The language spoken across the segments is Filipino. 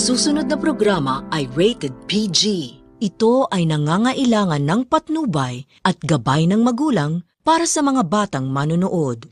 susunod na programa ay rated PG. Ito ay nangangailangan ng patnubay at gabay ng magulang para sa mga batang manonood.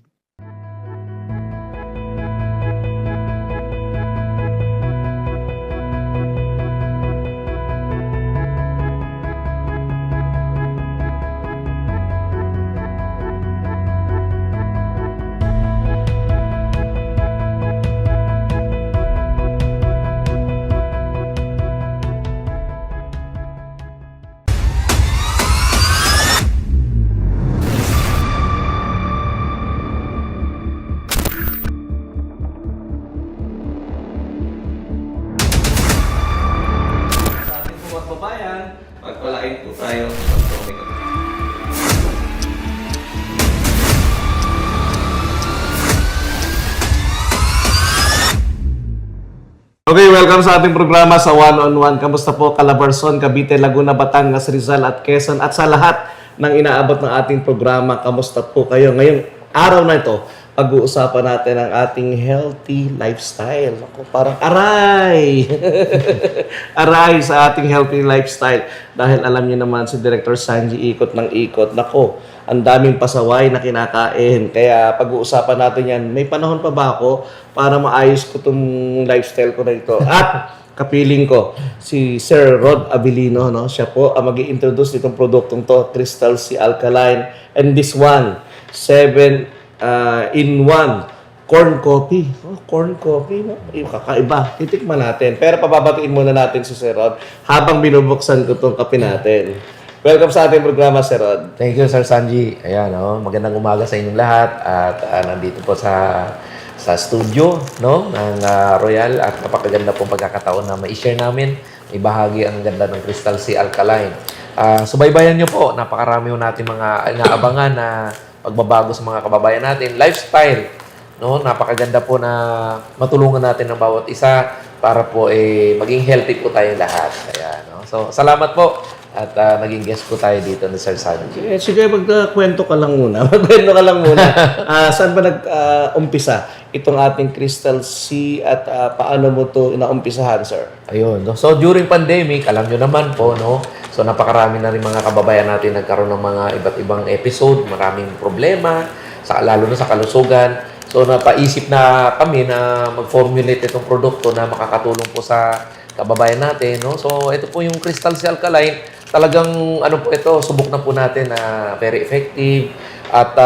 Sa ating po mga kababayan, pagpalain po tayo sa pagpapalagay. Okay, welcome sa ating programa sa One-on-One. Kamusta po Calabarzon, Cavite, Laguna, Batangas, Rizal at Quezon at sa lahat ng inaabot ng ating programa. Kamusta po kayo? Ngayong araw na ito, pag-uusapan natin ang ating healthy lifestyle. Ako, parang aray! Aray sa ating healthy lifestyle. Dahil alam niyo naman si Director Sanji ikot ng ikot. Nako, ang daming pasaway na kinakain. Kaya pag-uusapan natin yan. May panahon pa ba ako para maayos ko itong lifestyle ko na ito? At kapiling ko si Sir Rod Abilino, no? Siya po ang mag-i-introduce nitong produktong to, Crystal C Alkaline. And this one, 7-in-1 corn coffee. Oh, corn coffee, no? Yung kakaiba. Titikman natin. Pero pababatiin muna natin si Sir Rod habang binubuksan ko itong kape natin. Welcome sa ating programa, Sir Rod. Thank you, Sir Sanji. Ayan, magandang umaga sa inyong lahat. At nandito po sa studio, no, ng Royal. At napakaganda pong pagkakataon na ma-share namin. Ibahagi ang ganda ng Crystal C Alkaline. Subaybayan nyo po. Napakarami ho natin mga inaabangan na pagbabago sa mga kababayan natin. Lifestyle, no? Napakaganda po na matulungan natin ng bawat isa para po maging healthy po tayong lahat. Ayan, no? So, salamat po. At naging guest po tayo dito ni Sir Sanji. Sige, magkwento ka lang muna. Magkwento ka lang muna. Saan ba nag-umpisa itong ating Crystal C at paano mo ito inaumpisahan, sir? Ayun. No? So, during pandemic, alam nyo naman po, no? So, napakarami na rin mga kababayan natin nagkaroon ng mga iba't ibang episode, maraming problema, lalo na sa kalusugan. So, napaisip na kami na mag-formulate itong produkto na makakatulong po sa kababayan natin, no? So, ito po yung Crystal C Alkaline. Talagang, po ito, subok na po natin na very effective. At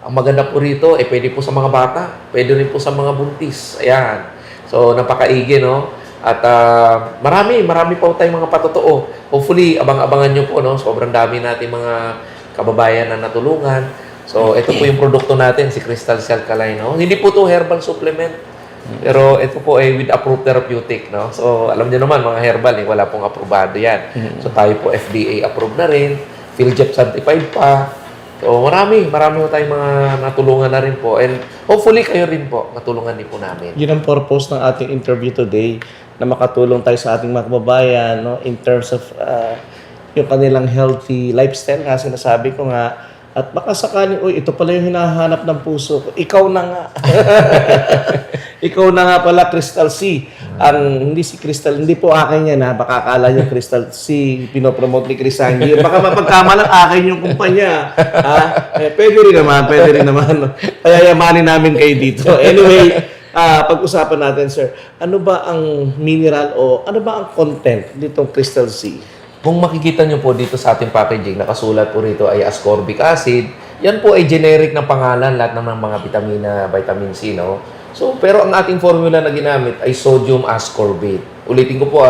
ang maganda po rito, pwede po sa mga bata, pwede rin po sa mga buntis. Ayan. So, napakaigi, no? At marami po tayong mga patotoo. Hopefully, abang-abangan nyo po, no? Sobrang dami natin mga kababayan na natulungan. So, ito po yung produkto natin, si Crystal C Alkaline, no? Hindi po ito herbal supplement. Pero ito po ay with approved therapeutic, no? So, alam niyo naman, mga herbal, wala pong aprobado yan. So, tayo po FDA approved na rin. PhilJEP certified pa. So, marami po tayong mga natulungan na rin po. And hopefully, kayo rin po, natulungan din po namin. Yun ang purpose ng ating interview today, na makatulong tayo sa ating mga kababayan, no? In terms of yung kanilang healthy lifestyle, nga sinasabi ko nga. At baka sakaling, ito pala yung hinahanap ng puso ko. Ikaw na nga. Ikaw na nga pala, Crystal C. Hindi si Crystal, hindi po akin yan, ha. Baka akala nyo Crystal C, pinopromote ni Chris Sanji. Baka mapagkamalang akin yung kumpanya. Pwede rin naman. Payayamanin namin kayo dito. Anyway, pag-usapan natin, sir. Ano ba ang mineral o ano ba ang content ditong Crystal C? Kung makikita nyo po dito sa ating packaging, nakasulat po rito ay ascorbic acid. Yan po ay generic na pangalan, lahat ng mga vitamina, vitamin C, no? So, pero ang ating formula na ginamit ay sodium ascorbate. Ulitin ko po,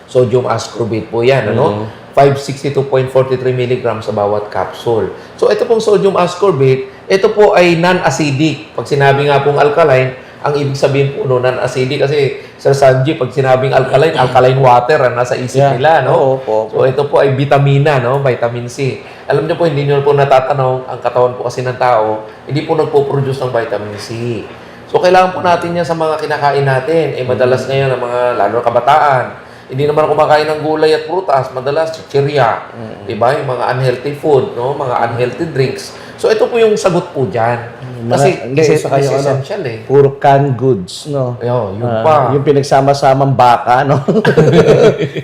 sodium ascorbate po yan, ano? 562.43 mg sa bawat capsule. So, ito pong sodium ascorbate, ito po ay non-acidic. Pag sinabi nga pong alkaline, ang ibig sabihin po non-acidic kasi Sir Sanji, pag sinabing alkaline water ang nasa isip nila, no? So ito po ay vitamina, no? Vitamin C. Alam niyo po, hindi niyo po natatanong, ang katawan po kasi ng tao, hindi po nagpo-produce ng vitamin C. So kailangan po natin yan sa mga kinakain natin. Madalas ngayon ang mga, lalo na kabataan, Hindi naman ako kumakain ng gulay at prutas, madalas chichirya, 'di ba? Yung mga unhealthy food, no? Mga unhealthy drinks. So ito po yung sagot po diyan. Kasi Hindi, isa kayo, essential eh. puro canned goods, no? Yun pa. Yung pinagsama-samang baka, no?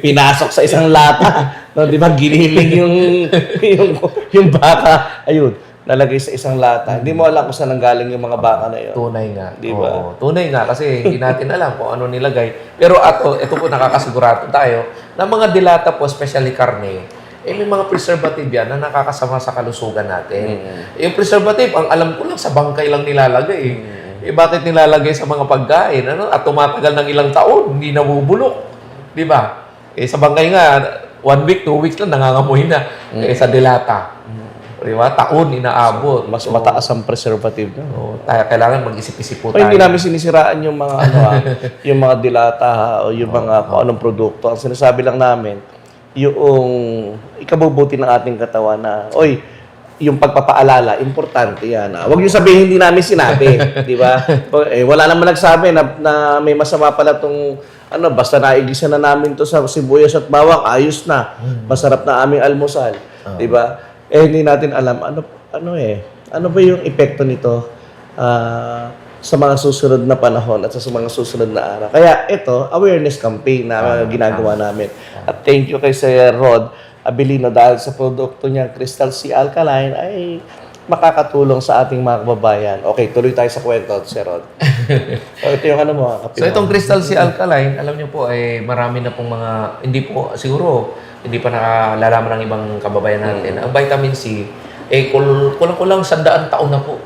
Pinasok sa isang lata. No, di ba? Giniling yung baka. Ayun, nalagay sa isang lata. Hindi mo alam kung saan nanggaling yung mga baka na yun. Tunay nga. Di ba? Oo, tunay nga kasi hindi natin alam kung ano nilagay. Pero ito po nakakasigurado tayo na mga dilata po, especially karne, may mga preservative yan na nakakasama sa kalusugan natin. Yung preservative, ang alam ko lang sa bangkay lang nilalagay. Bakit nilalagay sa mga pagkain? Ano? At tumatagal ng ilang taon, hindi nabubulok. Di ba? Sa bangkay nga, 1 week, 2 weeks lang, nangangamoy na. Sa dilata. Di ba? Taon, inaabot. Mas mataas ang preservative na. Kailangan mag-isip-isip po O tayo. hindi namin sinisiraan yung mga yung mga dilata o yung mga kung anong produkto. Ang sinasabi lang namin, yung ikabubuti ng ating katawan na, yung pagpapaalala, importante yan. Huwag yung sabihin hindi namin sinabi, di ba? Wala naman nagsabi na may masama pala tong basta naigisa na namin to sa sibuyas at bawang, ayos na. Masarap na aming almusal, di ba? Hindi natin alam ano ba yung epekto nito sa mga susunod na panahon at sa mga susunod na araw. Kaya ito, awareness campaign na ginagawa namin. At thank you kay Sir Rod Abilino dahil sa produkto niya, Crystal C Alkaline, ay makakatulong sa ating mga kababayan. Okay, tuloy tayo sa kwento, Sir Rod. Ito yung kape So itong Crystal C Alkaline, alam niyo po, marami na pong mga, hindi pa nakalalaman ng ibang kababayan natin. Ang vitamin C, kulang-kulang 100 taon na po.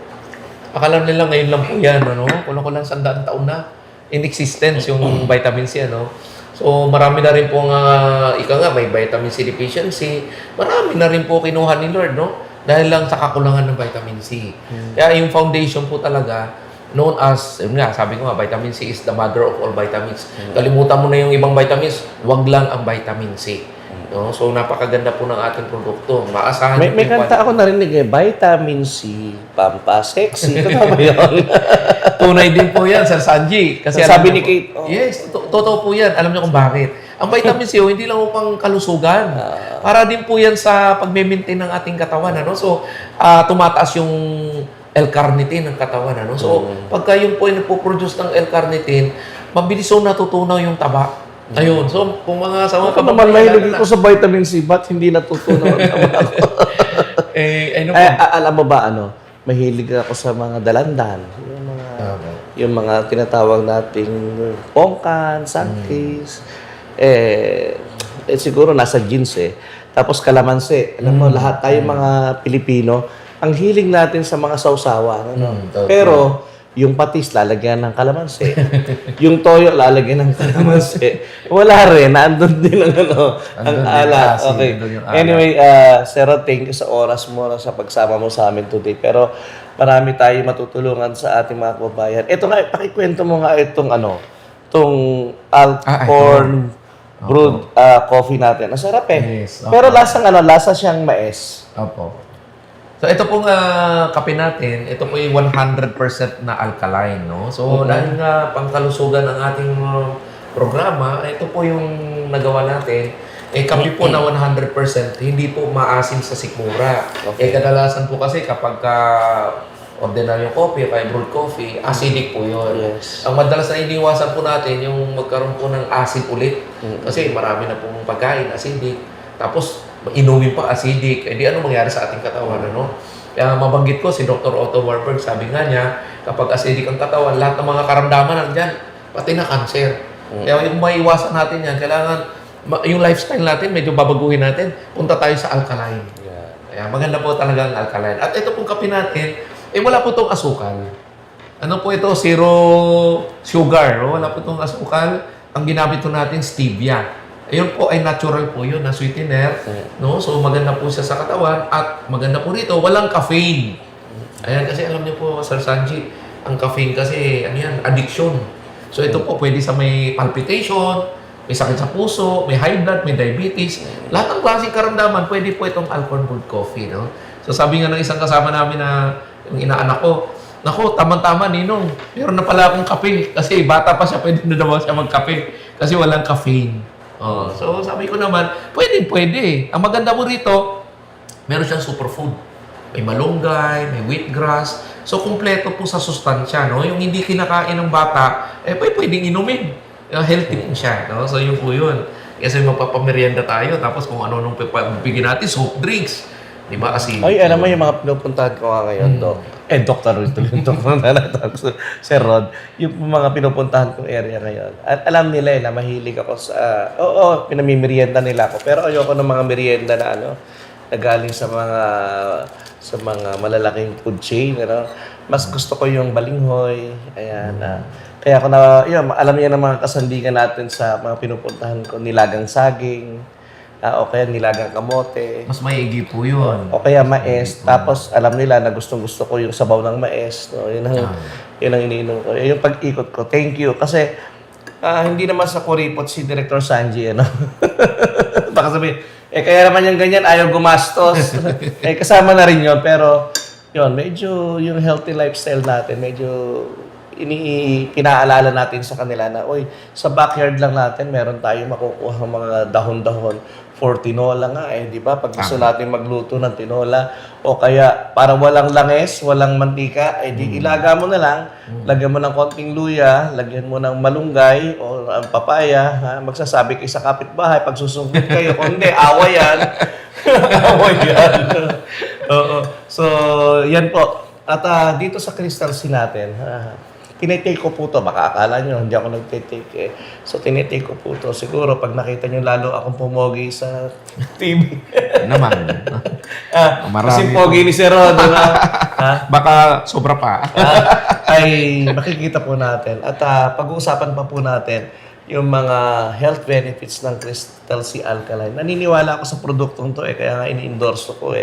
Akala nila ngayon lang po yan, kulang-kulang 100 taon na in existence yung vitamin C, So, marami na rin po may vitamin C deficiency. Marami na rin po kinuha ni Lord, dahil lang sa kakulangan ng vitamin C. Kaya yung foundation po talaga, known as, sabi ko nga, vitamin C is the mother of all vitamins. Kalimutan mo na yung ibang vitamins, wag lang ang vitamin C. So, napakaganda po ng ating produkto. Maasahan may kanta ako narinig vitamin C, pampasexy. Totoo ba yun? Tunay din po yan, Sir Sanji. Kasi sabi ni Kate. Yes, totoo po yan. Alam niyo kung bakit. Ang vitamin C, hindi lang upang kalusugan. Para din po yan sa pag-maintain ng ating katawan. So, tumataas yung L-carnitine ng katawan. So, pagka yung po ay nagpo-produce ng L-carnitine, mabilis natutunaw yung taba. Ayun. So, kung mga sa mga Ako naman mahilig ko sa vitamin C, ba't hindi natutunan ang taba ko? Alam mo ba, mahilig ako sa mga dalandan. Yung mga tinatawag nating pongkan, sangkis. Siguro nasa genes Tapos kalamansi. Alam mo, lahat tayo mga Pilipino, ang hiling natin sa mga sausawan. Pero, yung patis, lalagyan ng kalamansi. Yung toyo, lalagyan ng kalamansi. Wala rin. Nandun din ang alat. Okay. Anyway, Sarah, thank you sa oras mo sa pagsama mo sa amin today. Pero marami tayo matutulungan sa ating mga kababayan. Ito nga, pakikwento mo nga itong Alcorn brewed coffee natin. Masarap Yes, okay. Pero lasa siyang mais. Opo. So, ito pong kape natin, ito po yung 100% na alkaline, So, dahil nga pangkalusugan ng ating programa, ito po yung nagawa natin. Kape po na 100%, hindi po maasim sa sikmura. Kadalasan po kasi kapag ordinaryong coffee, kaya brewed coffee, acidic po yun. Yes. Ang madalas na iniwasan po natin, yung magkaroon po ng acid ulit. Kasi marami na pong pagkain, acidic. Tapos, inumin pa acidic, ano mangyari sa ating katawan, Kaya mabanggit ko si Dr. Otto Warburg, sabi nga niya, kapag acidic ang katawan, lahat ng mga karamdaman nandiyan, pati na cancer. Kaya yung maiwasan natin yan, kailangan, yung lifestyle natin, medyo babaguhin natin, punta tayo sa alkaline. Kaya maganda po talaga ang alkaline. At ito pong kape natin, wala po itong asukal. Ano po ito? Zero sugar, Wala po itong asukal. Ang ginamit po natin, stevia. Ayun po ay natural po yun na sweetener, So maganda po siya sa katawan at maganda po rito, walang caffeine. Ayan, kasi alam niyo po, Sir Sanji, ang caffeine kasi, addiction. So ito po, pwede sa may palpitation, may sakit sa puso, may high blood, may diabetes. Lahat ng klaseng karamdaman, pwede po itong Alcorn brewed coffee, So sabi nga ng isang kasama namin na yung inaanak ko, naku, tama-tama, Ninong, meron na pala akong kape. Kasi bata pa siya, pwede na naman siya magkape. Kasi walang caffeine. Oh, so sabi ko naman, pwede. Ang maganda mo rito, meron siyang superfood. May malunggay, may wheatgrass. So, kumpleto po sa sustansya, no? Yung hindi kinakain ng bata, pwedeng inumin. Healthy po siya, no? So, yun po yun. Kasi magpapamerienda tayo, tapos kung ano nung bigyan natin, soft drinks. Di ba? Kasi... Ay, alam mo yung mga pinupuntahan ko nga ngayon, Dok. Dr. Rito, yung Dr. Sir Rod, yung mga pinupuntahan kong area ngayon. At alam nila na mahilig ako sa... pinamimerienda nila ako. Pero ayoko ng mga merienda na na galing sa mga malalaking food chain, Mas gusto ko yung balinghoy, ayan. Kaya ako alam niya ng mga kasandigan natin sa mga pinupuntahan ko, nilagang saging, o kaya nilagang kamote. Mas maigi po yun. O kaya mais. Tapos alam nila na gustong-gusto ko yung sabaw ng mais. No? Yun ang iniinom ko. Yung pag-ikot ko. Thank you. Kasi hindi naman sa kuripot si Director Sanji. Baka sabihin, kaya naman yung ganyan, ayaw gumastos. Kasama na rin yun. Pero yun, medyo yung healthy lifestyle natin, medyo pinaalala natin sa kanila na, sa backyard lang natin, meron tayo makukuha mga dahon-dahon for tinola nga di ba? Pag gusto natin magluto ng tinola, o kaya para walang langes, walang mantika, di ilaga mo na lang, lagyan mo ng konting luya, lagyan mo ng malunggay o ang papaya, magsasabi kayo sa kapitbahay, pag susungkit kayo, kung hindi, away yan. Away yan. Oo. So, yan po. At dito sa Crystal Sea natin, tinitake ko po to. Baka akala nyo, hindi ako nagtitake So, tinitake ko po to. Siguro, pag nakita nyo lalo akong pumogi sa TV. Naman. Kasi pogi ni Sir Rod. Baka sobra pa. Ay makikita po natin. At pag-uusapan pa po natin yung mga health benefits ng Crystal Sea Alkaline. Naniniwala ako sa produktong to kaya nga ini-endorse ko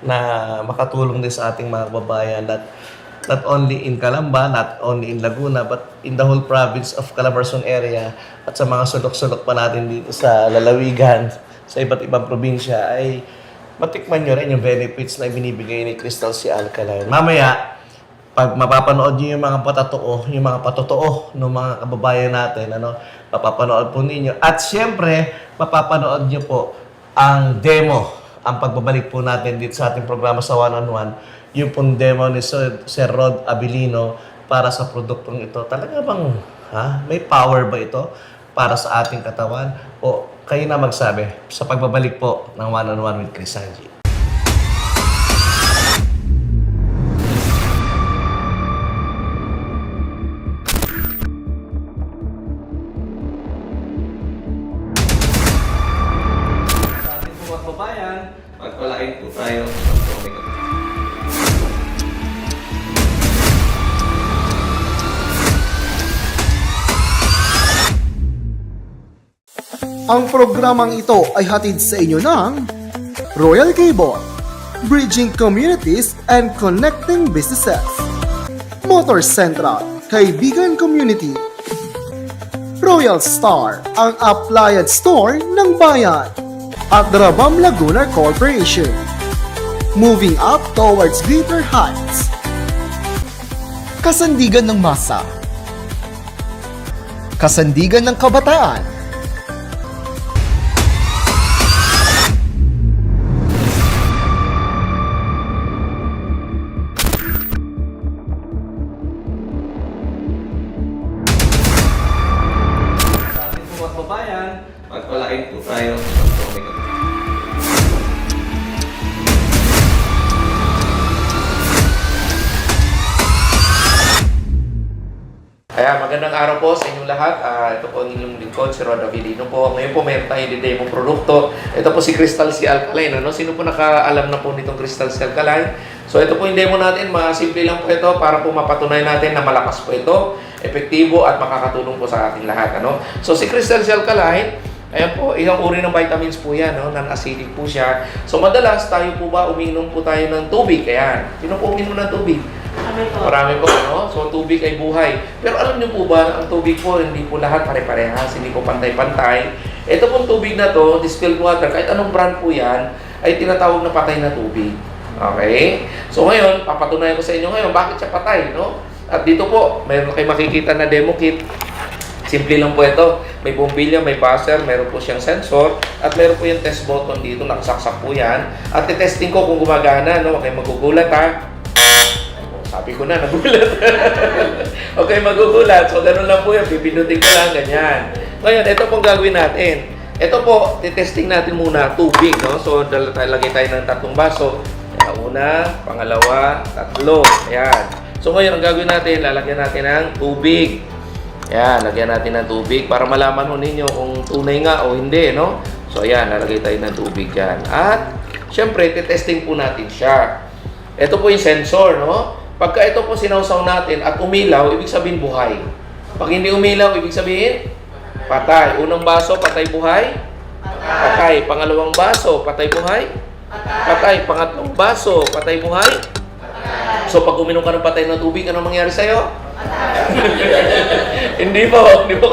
na makatulong din sa ating mga kababayan at not only in Calamba, not only in Laguna, but in the whole province of Calabarzon area at sa mga sulok-sulok pa natin dito sa lalawigan, sa iba't ibang probinsya, ay matikman nyo rin yung benefits na ibinibigay ni Crystal Sea Alkaline. Mamaya, pag mapapanood nyo yung mga patotoo ng mga kababayan natin, mapapanood po ninyo. At siyempre, mapapanood nyo po ang demo, ang pagbabalik po natin dito sa ating programa sa One-on-One, yung pong demo ni Sir Rod Abilino para sa produktong ito. Talaga bang may power ba ito para sa ating katawan? O kayo na magsabi sa pagbabalik po ng One-on-One with Chris Sanji. Sa ating mga kababayan, magpalain po tayo. Ang programang ito ay hatid sa inyo ng Royal Cable, Bridging Communities and Connecting Businesses, Motor Central, Kaibigan Community, Royal Star, ang appliance store ng bayan, at Rabam Laguna Corporation, moving up towards greater heights. Kasandigan ng masa, kasandigan ng kabataan, magpalain po tayo. Kaya magandang araw po sa inyong lahat. Ito po ang inyong lingkod, si Rod Abilino po. Ngayon po meron tayong demo produkto. Ito po si Crystal Sea Alkaline. Sino po nakaalam na po nitong Crystal Sea Alkaline? So ito po yung demo natin. Simple lang po ito para po mapatunay natin na malakas po ito, epektibo at makakatulong po sa ating lahat. So si Crystal Sea Alkaline, ayan po, isang uri ng vitamins po yan, non-acidic po siya. So madalas tayo po ba uminom po tayo ng tubig? Ayan, sino po uminom ng tubig? Marami po, So tubig ay buhay. Pero alam niyo po ba, ang tubig po, hindi po lahat pare-parehas, hindi po pantay-pantay. Ito pong tubig na to, distilled water, kahit anong brand po yan, ay tinatawag na patay na tubig. Okay? So ngayon, papatunayan ko sa inyo ngayon, bakit siya patay, At dito po, mayroon kayo makikita na demo kit. Simple lang po ito. May bombilya, may buzzer, meron po siyang sensor, at meron po yung test button dito, nakasaksak po yan. At testing ko kung gumagana, no? Huwag kayong magugulat ha. Sabi ko na, nagulat. Okay, magugulat. So, ganun lang po yan. Pipindutin ko lang, ganyan. Ngayon, ito pong gagawin natin. Ito po, titesting natin muna, tubig, no? So, lagay tayo ng 3 baso. Una, pangalawa, 3. Ayan. So, ngayon, ang gagawin natin, lalagyan natin ng tubig. Ayan, lagyan natin ng tubig para malaman ho ninyo kung tunay nga o hindi, no? So, ayan, lalagay tayo ng tubig dyan. At, syempre, titesting po natin siya. Ito po yung sensor, no? Pagka ito po sinawsaw natin at umilaw, ibig sabihin buhay. Pag hindi umilaw, ibig sabihin patay. Unang baso, patay buhay. Patay. Pangalawang baso, patay buhay. Patay. Pangatlong baso, patay buhay. So, pag uminom ka ng patay na tubig, ano mangyari sa'yo? Hindi po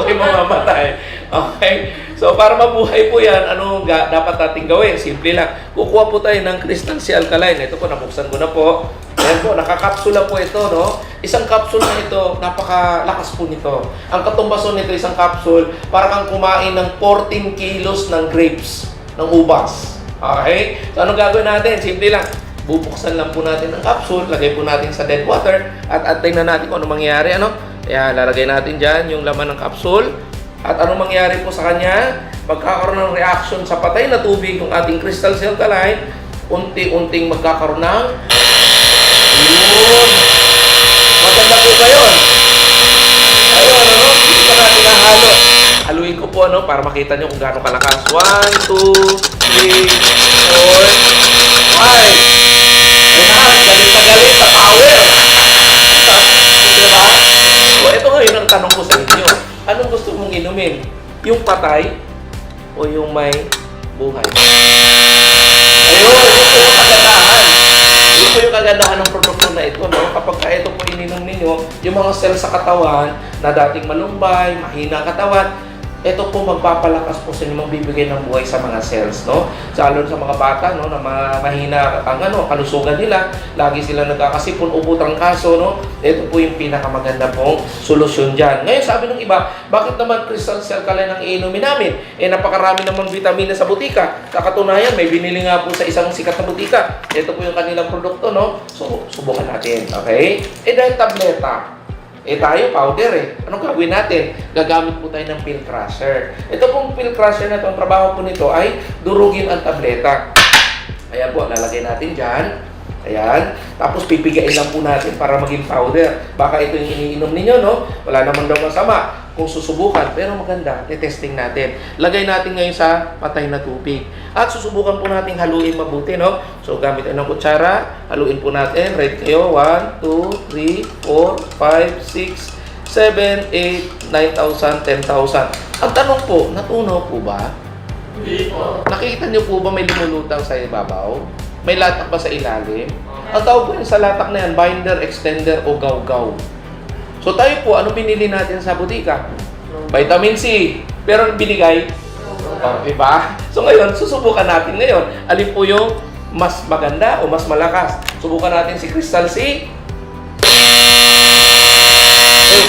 kayo mamamatay. Okay? So, para mabuhay po yan, ano dapat natin gawin? Simple lang. Kukuha po tayo ng Crystal Sea Alkaline. Ito po, nabuksan ko na po. Ayan po, nakakapsula po ito, no? Isang capsule na ito, napakalakas po nito. Ang katumbason nito, isang capsule, para kang kumain ng 14 kilos ng grapes, ng ubas. Okay? So, anong gagawin natin? Simple lang. Bubuksan lang po natin ang capsule, lagay po natin sa dead water, at antayin na natin kung ano mangyayari, ano? Kaya lalagay natin dyan yung laman ng capsule. At anong mangyayari po sa kanya? Magkakaroon ng reaction sa patay na tubig ng ating Crystal Sea Alkaline, unti-unting magkakaroon ng yun. Maganda po ba yun? Ayun, ano? Hindi pa natin nahalo. Haluin ko po, ano, para makita nyo kung gaano kalakas. 1, 2, 3, 4, 5. Ayan, galit sa power. Diba? So, ito ngayon ang tanong ko sa inyo. Anong gusto mong inumin? Yung patay o yung may buhay? Ayun, yun po yung kagandahan. Yun po yung kagandahan ng produkto na ito, no? Kapag ito po ininom ninyo, yung mga cells sa katawan na dating malumbay, mahina katawan, ito po magpapalakas po sa inyo, magbibigay ng buhay sa mga cells, no? Lalo sa mga bata, no, na mahina ang kalusugan nila, lagi sila nagkakasipon, ubo, trangkaso, no? Ito po yung pinakamaganda pong solusyon dyan. Ngayon, sabi ng iba, bakit naman Crystal Sea Alkaline ang iinumin namin? Napakarami naman vitamina sa butika. Sa katunayan, may binili nga po sa isang sikat na butika. Ito po yung kanilang produkto, no? So, subukan natin, okay? Dahil tableta, tayo powder Anong gagawin natin? Gagamit po tayo ng pill crusher. Ito pong pill crusher na itong trabaho po nito ay durugin ang tableta. Ayan po, lalagay natin dyan. Ayan. Tapos pipigain lang po natin para maging powder. Baka ito yung iniinom ninyo, no? Wala naman daw masama kung susubukan. Pero maganda, testing natin. Lagay natin ngayon sa patay na tubig. At susubukan po natin haluin mabuti, no? So, gamit tayo ng kutsara. Haluin po natin. Ready kayo? 1, 2, 3, 4, 5, 6, 7, 8, 9,000, 10,000. Ang tanong po, natunaw po ba? Hindi po. Nakikita niyo po ba may lumulutang sa ibabaw? May latak ba sa ilalim? Ang tawag po yun sa latak na yan, binder, extender, o gaw-gaw. So tayo po, ano binili natin sa butika? Vitamin C. Pero binigay? Diba? So ngayon, susubukan natin ngayon. Alin po yung mas maganda o mas malakas? Subukan natin si Crystal Sea.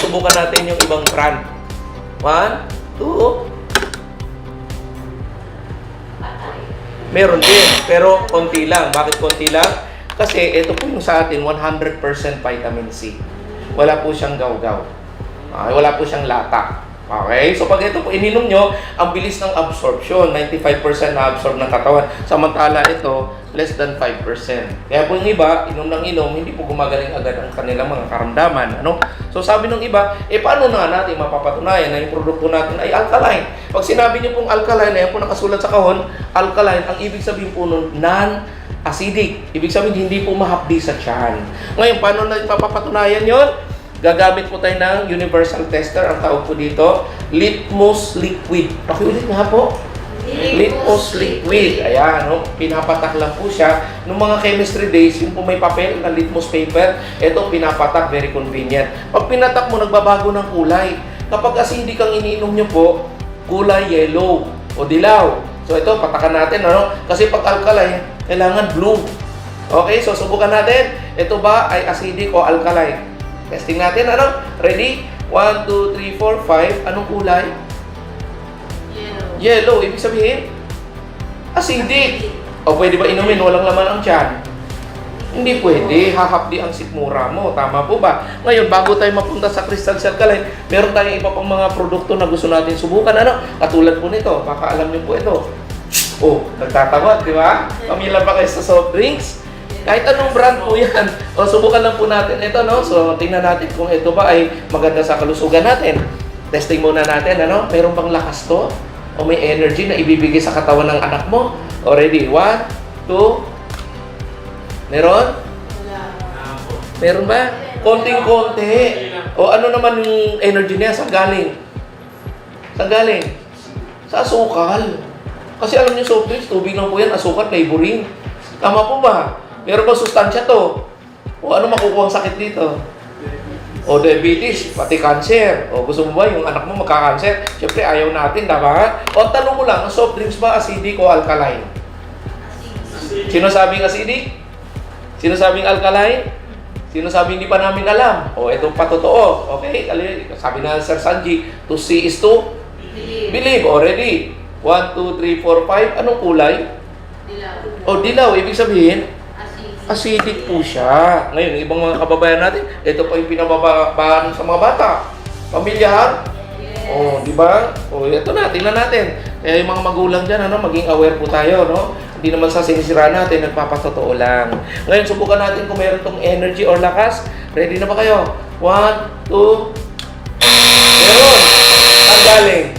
Subukan natin yung ibang brand. 1, 2, meron din, pero konti lang. Bakit konti lang? Kasi ito po yung sa atin, 100% vitamin C. Wala po siyang gaw-gaw. Wala po siyang latak. Okay? So pag ito po ininom nyo, ang bilis ng absorption, 95% na absorb ng katawan. Samantala ito, less than 5%. Kaya po yung iba, inom ng inom, hindi po gumagaling agad ang kanilang mga karamdaman. Ano? So sabi ng iba, paano na natin mapapatunayan na yung produkto natin ay alkaline? Pag sinabi niyo pong alkaline, ayan po nakasulat sa kahon, alkaline, ang ibig sabihin po nun, non-acidic. Ibig sabihin, hindi po mahapdi sa tiyan. Ngayon, paano natin mapapatunayan yon? Gagamit po tayo ng universal tester. Ang tawag po dito, litmus liquid. Pakiulit nga po. Litmus liquid. Ayan, no? Pinapatak lang po siya. Noong mga chemistry days, yung po may papel na litmus paper, ito pinapatak, very convenient. Pag pinatak mo, nagbabago ng kulay. Kapag acidic ang iniinom nyo po, kulay yellow o dilaw. So ito, patakan natin, ano? Kasi pag alkaline, kailangan blue. Okay, so subukan natin. Ito ba ay acidic o alkaline? Testing natin, ano? Ready? 1, 2, 3, 4, 5. Anong kulay? Yellow. Ibig sabihin? Acidic. O pwede ba inumin? Walang laman ang tiyan. Hindi pwede. Hahapdi ang sikmura mo. Tama po ba? Ngayon, bago tayo mapunta sa Crystal Cell Alkaline, meron tayong iba pang mga produkto na gusto natin subukan. Ano? Katulad po nito. Baka alam niyo po ito. Oh, nagtatawag, di ba? Pamilya ba kayo sa soft drinks? Kahit anong brand po yan. O, subukan lang po natin ito, no? So, tingnan natin kung ito ba ay maganda sa kalusugan natin. Testing muna natin, ano? Meron bang lakas to? O may energy na ibibigay sa katawan ng anak mo? O, ready? 1, 2. Meron? Meron ba? Konting-konti. O, ano naman yung energy niya? Saan galing? Saan galing? Sa asukal. Kasi alam niyo, soft drinks, tubig lang po yan, asukal, flavoring. Tama po ba? Meron ba sustansya to? O ano makukuha ang sakit dito? O diabetes, pati cancer. O gusto mo ba yung anak mo magka-cancer? Siyempre ayaw natin, diba? O tanong mo lang, ang soft drinks ba acidic o alkaline? Sino sabing acidic? Sino sabing alkaline? Sino sabing hindi pa namin alam? O ito pa totoo. Okay? Sabi na Sir Sanji, to see is to believe. Already. 1, 2, 3, 4, 5. Anong kulay? Dilaw. O dilaw. Ibig sabihin, acidic po siya. Ngayon, ibang mga kababayan natin, ito pa yung pinababaan sa mga bata. Pamilyar? Oh, di ba? Oh, ito na, tingnan natin. Kaya yung mga magulang dyan, ano, maging aware po tayo, no? Hindi naman sa sinisira natin, nagpapatotoo lang. Ngayon, subukan natin kung meron tong energy or lakas. Ready na ba kayo? 1, 2. Meron! Ang galing.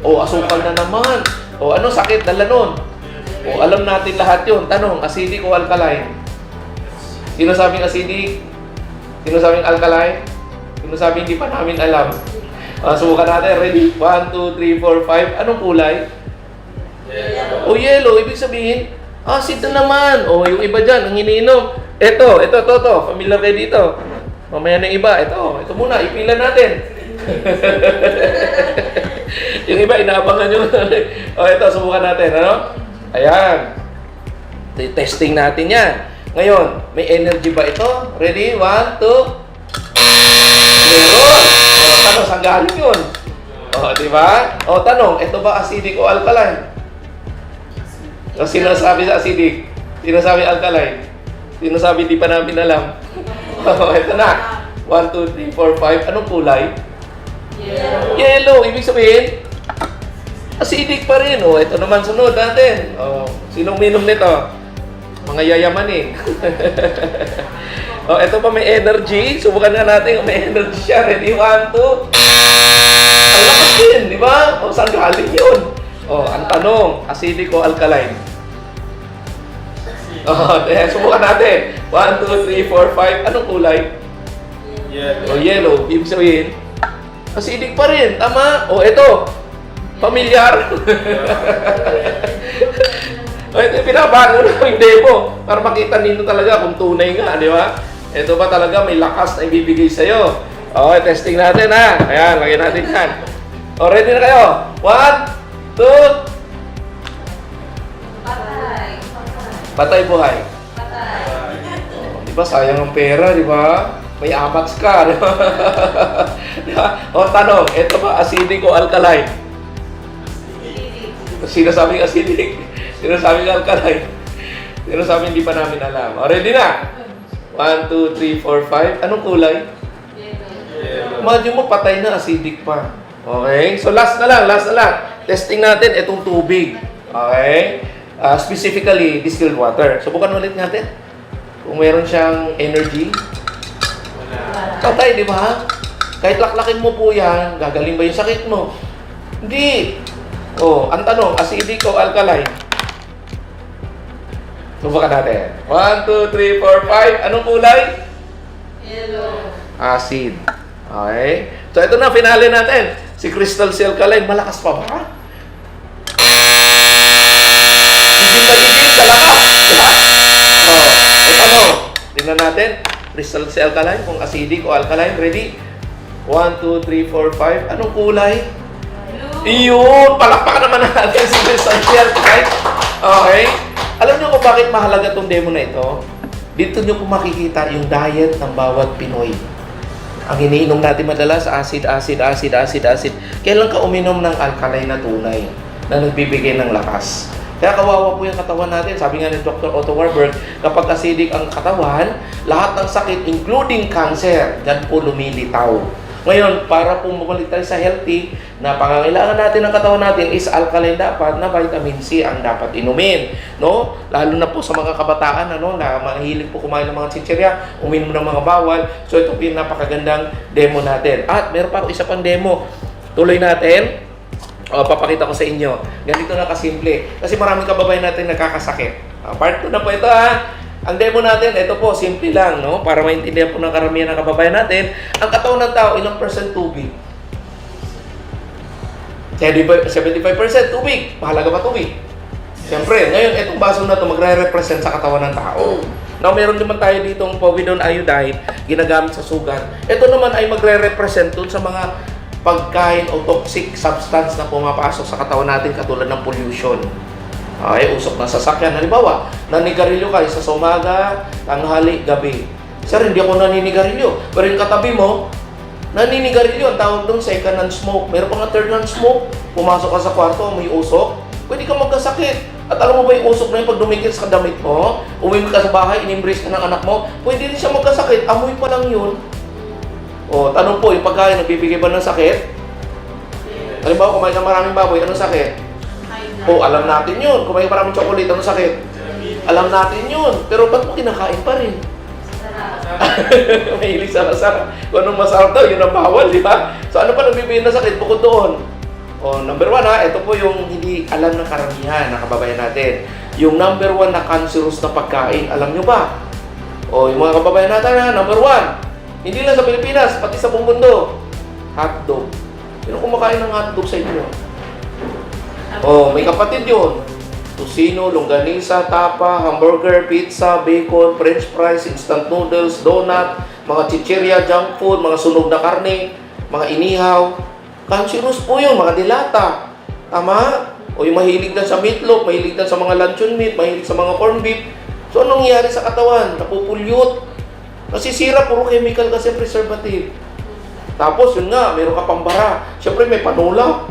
Oh, asukal na naman. Oh, ano sakit? Dala nun. Oh, alam natin lahat yun. Tanong, acidic o alkaline? Sino sabing acidic? Sino sabing alkaline? Sino sabing hindi pa namin alam? Subukan natin. Ready? 1, 2, 3, 4, 5. Anong kulay? Yellow. Oh, yellow. Ibig sabihin, acid na naman. Oh, yung iba dyan, ang iniinom. Ito. Familiar kayo dito. Mamaya na iba. Ito muna. Ipilan natin. Yung iba, inaabangan nyo. Oh, ito. Subukan natin. Ano? Ayan. Testing natin yan. Ngayon, may energy ba ito? Ready? 1, 2. Meron! O, tanong, saan galing yun? O, di ba? O, tanong, ito ba acidic o alkaline? O, sino sabi sa acidic? Sino sabi alkaline? Sino sabi di pa namin alam? O, ito na. 1, 2, 3, 4, 5. Anong kulay? Yellow. Yellow. Ibig sabihin, acidic pa rin. O, ito naman sunod natin. O, sinong minom nito? Mga yayamanin. O, ito pa may energy. Subukan nga natin kung may energy siya. Ready? 1, 2. Ang lakas din, di ba? O, saan galing yun? O, ang tanong, acidic o alkaline? O, subukan natin. 1, 2, 3, 4, 5. Anong kulay? Yellow. O, yellow. Ibig sabihin, acidic pa rin. Tama? O, ito. Pamilyar. O, ito yung pinabago na yung demo para makita ninyo talaga kung tunay nga, di ba? Ito ba talaga may lakas na ibibigay sa'yo? Okay, testing natin ha. Ayan, lagyan natin yan. O, ready na kayo? 1, 2. Patay. Patay buhay. Patay. O, di ba sayang ang pera, di ba? May amats ka, di ba? Di ba? O, tanong, ito ba acidic o alkaline? Sino sabing acidic? Sino sabing alkaline? Sino sabing hindi pa namin alam? O, ready na? 1, 2, 3, 4, 5. Anong kulay? Yellow. Imagine mo, patay na, acidic pa. Okay? So, last na lang. Testing natin itong tubig. Okay? Specifically, distilled water. Subukan ulit natin. Kung meron siyang energy. Patay, di ba? Kahit laklakin mo po yan, gagaling ba yung sakit mo? Hindi. Oh, ang tanong, acidic o alkaline? Subukan natin. 1, 2, 3, 4, 5. Anong kulay? Yellow. Acid. Okay? So, ito na, finale natin. Si Crystal Cell Alkaline, malakas pa ba? Gigil sa lakas. Diba? Ito no. Tingnan natin. Crystal Cell Alkaline, kung acidic o alkaline. Ready? 1, 2, 3, 4, 5. Anong kulay? Blue. Iyon! Palakpakan naman natin si Crystal Cell Alkaline. Okay? Alam niyo kung bakit mahalaga itong demo na ito? Dito niyo po makikita yung diet ng bawat Pinoy. Ang iniinom natin madalas, acid. Kailan ka uminom ng alkaline na tunay na nagbibigay ng lakas? Kaya kawawa po yung katawan natin. Sabi nga ni Dr. Otto Warburg, kapag acidic ang katawan, lahat ng sakit, including cancer, dyan po lumilitaw. Ngayon, para po bumalik tayo sa healthy, na pangangailangan natin ng katawan natin is alkaline dapat na vitamin C ang dapat inumin. No? Lalo na po sa mga kabataan na mahilig po kumain ng mga chichirya, uminom ng mga bawal. So ito po yung napakagandang demo natin. At meron pa ako isa pang demo. Tuloy natin. Papakita ko sa inyo. Ganito na kasimple. Kasi maraming kababayan natin nakakasakit. Part 2 na po ito Ang demo natin, ito po, simple lang, no? Para maintindihan po ng karamihan ng kababayan natin, ang katawan ng tao, ilang percent tubig? 75% tubig. Mahalaga ba tubig? Siyempre, ngayon, itong baso na ito magre-represent sa katawan ng tao. Now, meron naman tayo ditong povidone iodide, ginagamit sa sugat. Ito naman ay magre-represent dun sa mga pagkain o toxic substance na pumapasok sa katawan natin katulad ng pollution. Ay, usok ng sasakyan. Halimbawa, naninigarilyo ka sa umaga, tanghali, gabi. Sir, hindi ako naninigarilyo. Pero yung katabi mo, naninigarilyo. Ang tawag doon, second hand smoke. Meron pa nga third hand smoke. Pumasok ka sa kwarto, may usok. Pwede ka magkasakit. At alam mo ba yung usok na yung pag dumikit sa damit mo, uwi ka sa bahay, in-embrace ka ng anak mo, pwede rin siya magkasakit. Amoy pa lang yun. O, tanong po, yung pagkain, nagbibigay ba ng sakit? Halimbawa, kumain ka maraming baboy, anong sakit? Alam natin yun. Kumain maraming chocolate, anong sakit? Alam natin yun. Pero ba't mo kinakain pa rin? Mahilig sa masarap. Kung anong masarap daw, yun ang bawal, di ba? So ano pa nagbibigay na sakit bukod doon? Number 1 ito po yung hindi alam ng karamihan na kababayan natin. Yung number 1 na cancerous na pagkain, alam nyo ba? Yung mga kababayan natin number 1. Hindi lang sa Pilipinas, pati sa buong mundo. Hotdog. Sino kumakain ng hotdog sa inyo? May kapatid yun. Tocino, longganisa, tapa, hamburger, pizza, bacon, french fries, instant noodles, donut, mga chichirya, junk food, mga sunog na karne, mga inihaw. Cancerous po yun, mga dilata. Tama? Yung mahilig na sa meatloaf, mahilig na sa mga luncheon meat, mahilig sa mga corned beef. So, anong nangyayari sa katawan? Napupulyot. Nasisira, puro chemical kasi preservative. Tapos, yun nga, meron ka pang bara. Siyempre, may panula.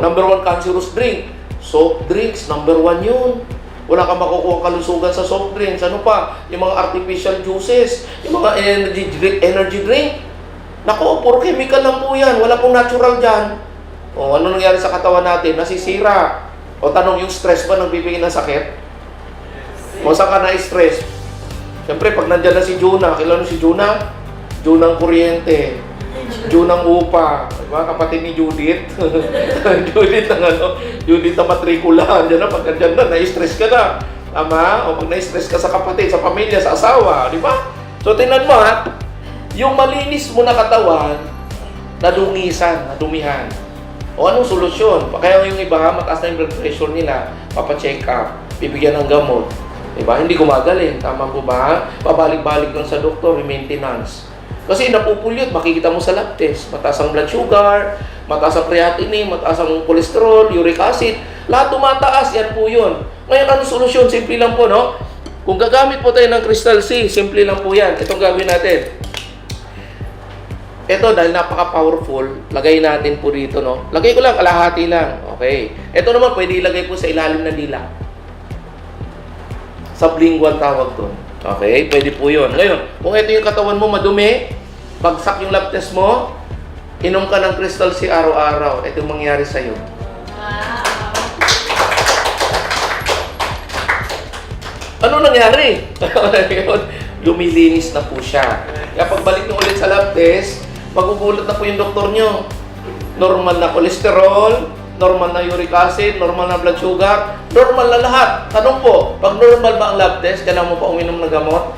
Number 1 cancerous drink. Soft drinks, number 1 yun. Wala kang makukuha kalusugan sa soft drinks. Ano pa? Yung mga artificial juices, yung mga energy drink. Naku, puro chemical lang po yan. Wala pong natural dyan. Ano nangyari sa katawan natin? Nasisira. Tanong, yung stress ba nagbibigay ng sakit? Saan ka na-stress? Siyempre, pag nandyan na si Juna, kilala si Juna? Junang kuryente. Junang upa. Diba? Kapatid ni Judith. Judith na matrikula. Diyan na, pag nandyan na, na-stress ka na. Tama? O pag na-stress ka sa kapatid, sa pamilya, sa asawa. Di ba? So, tingnan mo yung malinis mo na katawan, nadungisan, nadumihan. Anong solusyon? Kaya yung iba, mataas na yung blood pressure nila, papacheck up, bibigyan ng gamot. Diba? Hindi gumagaling. Tama po ba? Pabalik-balik lang sa doktor, maintenance. Kasi napupulyot, makikita mo sa lab test. Mataas ang blood sugar, mataas ang creatinine, mataas ang cholesterol, uric acid. Lahat tumataas, yan po yun. Ngayon, anong solusyon? Simple lang po, no? Kung gagamit po tayo ng Crystal C, simple lang po yan. Itong gagawin natin. Ito, dahil napaka-powerful, lagay natin po dito, no? Lagay ko lang, kalahati lang. Okay. Ito naman, pwede ilagay po sa ilalim ng dila. Sublingual tawag to. Okay, pwede po yun. Ngayon, kung ito yung katawan mo madumi, bagsak yung lab test mo, inom ka ng Crystal C araw-araw. Ito yung mangyari sa'yo. Ano nangyari? Lumilinis na po siya. Kaya pagbalik nyo ulit sa lab test, magugulat na po yung doktor nyo. Normal na cholesterol, normal na uric acid, normal na blood sugar, normal na lahat. Tanong po, pag normal ba ang lab test, kailangan mo pa uminom ng gamot?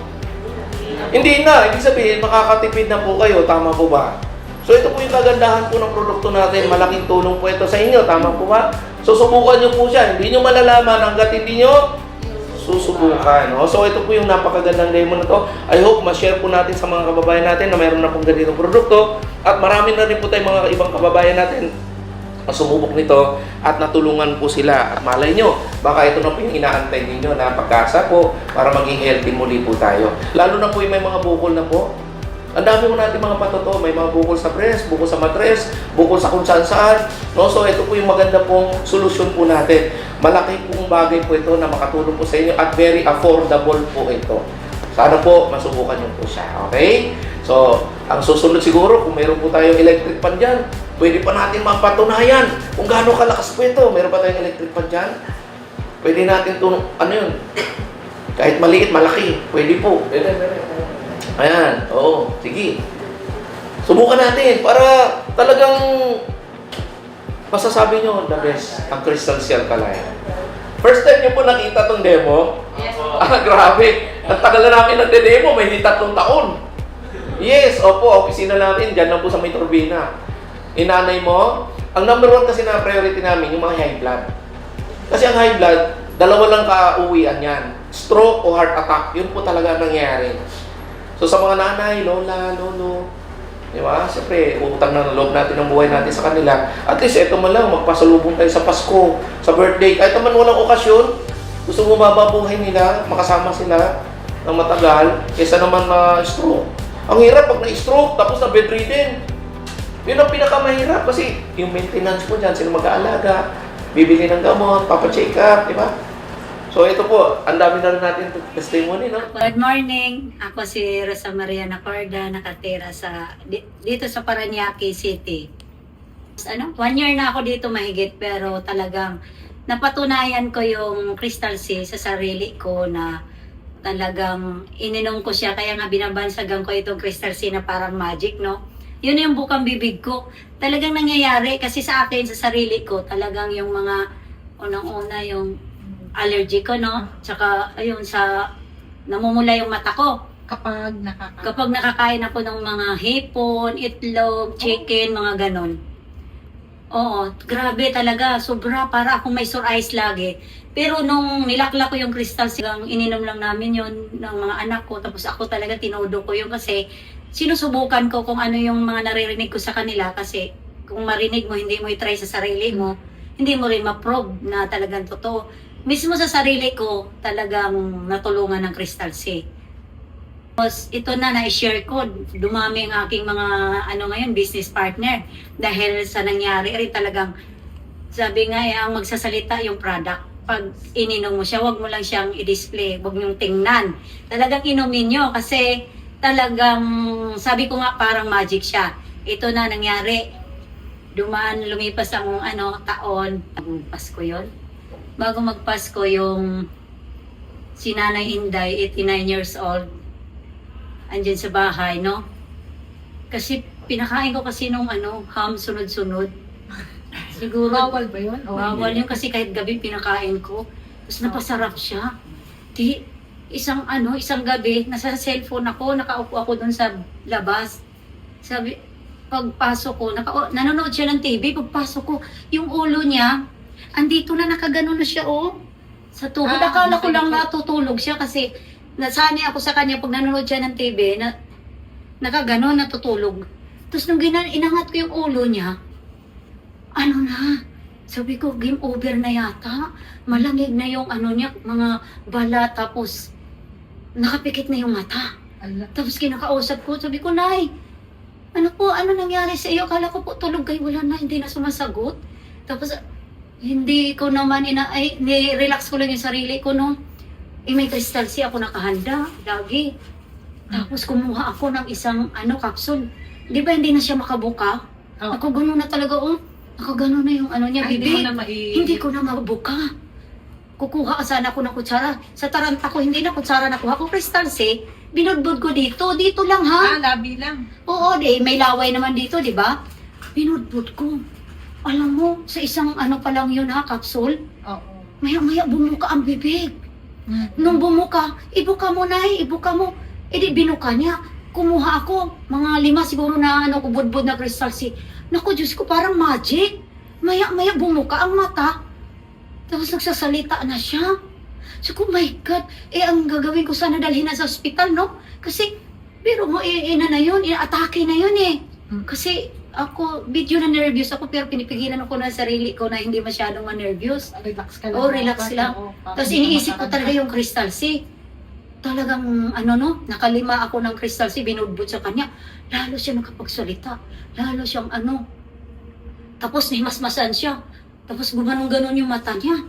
Hindi na. Ibig sabihin, makakatipid na po kayo. Tama po ba? So ito po yung kagandahan po ng produkto natin. Malaking tulong po ito sa inyo. Tama po ba? So subukan nyo po siya. Hindi nyo malalaman hanggat hindi nyo susubukan. No? So ito po yung napakagandang demo na to. I hope ma-share po natin sa mga kababayan natin na mayroon na pong ganitong produkto. At marami na rin po tayong mga ibang kababayan natin na sumubok nito at natulungan po sila. At malay nyo, baka ito na po yung inaantay ninyo na pagkasa po para maging healthy muli po tayo. Lalo na po yung may mga bukol na po. Ang dami mo natin mga patoto, may mga bukol sa breast, bukol sa matres, bukol sa kung saan-saan. No? So ito po yung maganda pong solusyon po natin. Malaki pong bagay po ito na makatulong po sa inyo at very affordable po ito. Sana po masubukan niyo po siya. Okay? So, ang susunod siguro, kung mayroon po tayong electric pan dyan, pwede pa natin mapatunayan kung gaano kalakas po ito. Mayroon pa tayong electric pan dyan. Pwede natin ito, ano yun? Kahit maliit, malaki. Pwede po. Ayan. Oo. Sige. Subukan natin para talagang masasabi nyo, the best, ang Crystal Cell Kalaya. First time nyo po nakita tong demo? Yes. Grabe. Ang tagal na namin nagde-demo, may hindi 3 taon. Yes, opo, opisina namin, dyan lang po sa may turbina. Inanay mo, ang number 1 kasi na priority namin, yung mga high blood. Kasi ang high blood, 2 lang ka-uwian yan. Stroke o heart attack, yun po talaga nangyayari. So sa mga nanay, lola, lolo, di ba? Siyempre, utang na loob natin ang buhay natin sa kanila. At least, eto man lang, magpasalubong tayo sa Pasko, sa birthday. Kahit naman walang okasyon, gusto mo mababuhay nila, makasama sila ng matagal, kaysa naman na-stroke. Ang hirap pag na-stroke, tapos na bedridden. Yun ang pinakamahirap kasi yung maintenance mo dyan, sila mag-aalaga, bibili ng gamot, papacheck up, di ba? So ito po, ang dami na rin natin testimony, no? Good morning. Ako si Rosa Maria Nacorda, nakatira dito sa Parañaque City. 1 year na ako dito mahigit, pero talagang napatunayan ko yung Crystal C sa sarili ko na talagang ininom ko siya, kaya nga binabansagan ko itong Crystal C na parang magic, no? Yun yung bukang bibig ko. Talagang nangyayari kasi sa akin, sa sarili ko, talagang yung mga unang-una yung allergy ko, no? Tsaka, ayun, namumula yung mata ko. Kapag Kapag nakakain ako ng mga hipon, itlog, chicken, mga ganon. Oo, grabe talaga. Sobra, para akong may sore eyes lagi. Pero nung nilakla ko yung Crystal C, ininom lang namin yun ng mga anak ko. Tapos ako talaga tinodo ko yun kasi sinusubukan ko kung ano yung mga naririnig ko sa kanila. Kasi kung marinig mo, hindi mo i-try sa sarili mo, hindi mo rin ma-probe na talagang totoo. Mismo sa sarili ko, talagang natulungan ng Crystal C. Tapos ito na-share ko, dumami ang aking mga ngayon, business partner. Dahil sa nangyari rin talagang, sabi nga ang magsasalita yung product. Pag ininom mo siya, wag mo lang siyang i-display, wag niyong tingnan. Talagang inumin nyo kasi talagang, sabi ko nga parang magic siya. Ito na nangyari. Lumipas ang taon, Pasko yun. Bago magpasko yung si Nanay Inday, 89 years old, andyan sa bahay, no? Kasi pinakain ko kasi nung ham sunod-sunod. Siguro bawal ba yun? bawal yun kasi kahit gabi pinakain ko. Tapos napasarap siya. Isang gabi, nasa cellphone ako, nakaupo ako dun sa labas. Sabi, pagpasok ko, nanonood siya ng TV, pagpasok ko, yung ulo niya, andito na, nakaganon na siya, sa tuhod. Akala ko lang natutulog siya kasi nasanay ako sa kanya pag nanonood siya ng TV, na nakaganon, natutulog. Tapos nung inangat ko yung ulo niya, sabi ko, game over na yata. Malamig na yung niya, mga bala, tapos nakapikit na yung mata. Tapos kinakausap ko, sabi ko, Nay, ano nangyari sa iyo? Akala ko po tulog kayo, wala na, hindi na sumasagot. Tapos, hindi ko naman ni-relax ko lang yung sarili ko, no? May Crystal C ako nakahanda, lagi. Tapos kumuha ako ng isang capsule. Di ba hindi na siya makabuka? Ako gano'n na talaga, Ako gano'n na yung niya, bibi. Hindi ko na mabuka. Kukuha sana ako ng kutsara. Sa taranta ko, hindi na kutsara nakuha ko. Crystal C, binudbud ko dito. Dito lang, ha? Labi lang. Oo, may laway naman dito, di ba? Binudbud ko. Alam mo, sa isang pa lang yun, capsule. Oo. Maya-maya bumuka ang bibig. Nung bumuka, ibuka mo, Nay, ibuka mo. Di binuka niya. Kumuha ako, mga 5 siguro na kubudbud na Crystal C. Naku, Diyos ko, parang magic. Maya-maya bumuka ang mata. Tapos nagsasalita na siya. So, oh my God, ang gagawin ko sana dalhin na sa ospital, no? Kasi, pero mo, na yun, atake na yun, Kasi, ako, video na nervous ako, pero pinipigilan ako na sarili ko na hindi masyadong ma-nervous. Relax ka lang. Relax lang. Tapos iniisip ko talaga yung Crystal C. talagang, nakalima ako ng Crystal C, binudbud sa kanya. Lalo siya nakapagsalita. Lalo siyang Tapos nimasmasan siya. Tapos gumanon-ganon yung mata niya.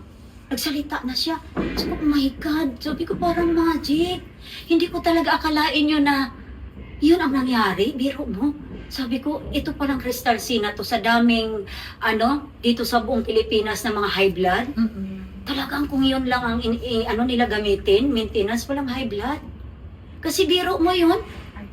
Nagsalita na siya. Sabi ko, oh my God. Sabi ko, parang magic. Hindi ko talaga akalain yun na yun ang nangyari. Biro mo. Sabi ko, ito palang Crystal C na to sa daming, dito sa buong Pilipinas na mga high blood. Talagang kung yun lang ang nila gamitin, maintenance, walang high blood. Kasi biro mo yun,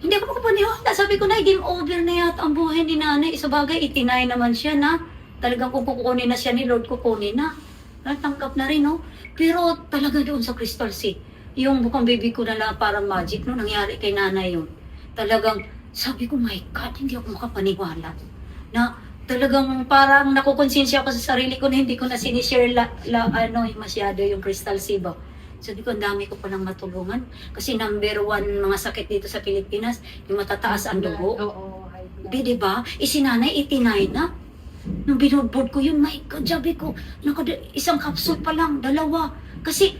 hindi ako makapaniwala. Sabi ko na, game over na yata ang buhay ni nanay. Sa bagay, itinay naman siya na talagang kung kukunin na siya ni Lord, kukunin na. Natanggap na rin, no? Pero talaga doon sa Crystal C, yung bukang baby ko na lang parang magic, no? Nangyari kay nanay yun. Talagang, sabi ko, my God, hindi ako makapaniwala. Na talagang parang nakukonsensya ako sa sarili ko na hindi ko na sinishare masyado yung Crystal C ba. Sabi ko, ang dami ko palang matulungan. Kasi number 1 mga sakit dito sa Pilipinas, yung matataas ang dugo. Oo, high blood. Diba? Isinanay, itinay na. Nung binudbud ko yun, my God, sabi ko, isang kapsul pa lang, 2. Kasi,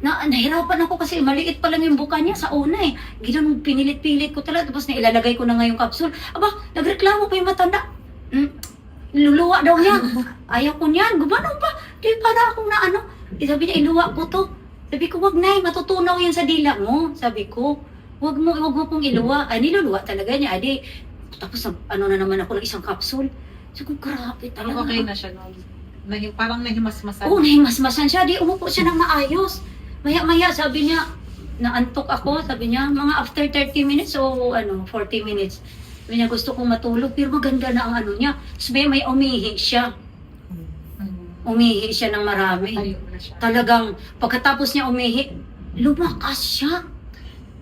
nahirapan ako kasi maliit pa lang yung buka niya sa una eh. Ginanong pinilit-pilit ko talaga, tapos nailalagay ko na nga yung kapsul. Aba, nagreklamo pa yung matanda. Luluwa daw niya. Ayaw ko niyan, gumanong pa. Di para akong sabi niya, iluwa ko to. Sabi ko, wag na matutunaw yan sa dila mo. Sabi ko, wag mo pong iluwa. Ay, niluluwa talaga niya. Ay, tapos na naman ako ng isang kapsul. Sabi ko, grabe talaga. Okay na siya, no? Parang nahimasmasan. Oo, nahimasmasan siya. Di umupo siya ng maayos. Maya-maya, sabi niya, naantok ako. Sabi niya, mga after 30 minutes o 40 minutes. Sabi niya, gusto kong matulog. Pero maganda na ang niya. Tapos may umihi siya. Umihi siya ng marami. Tayo na siya. Talagang, pagkatapos niya umihi, lumakas siya.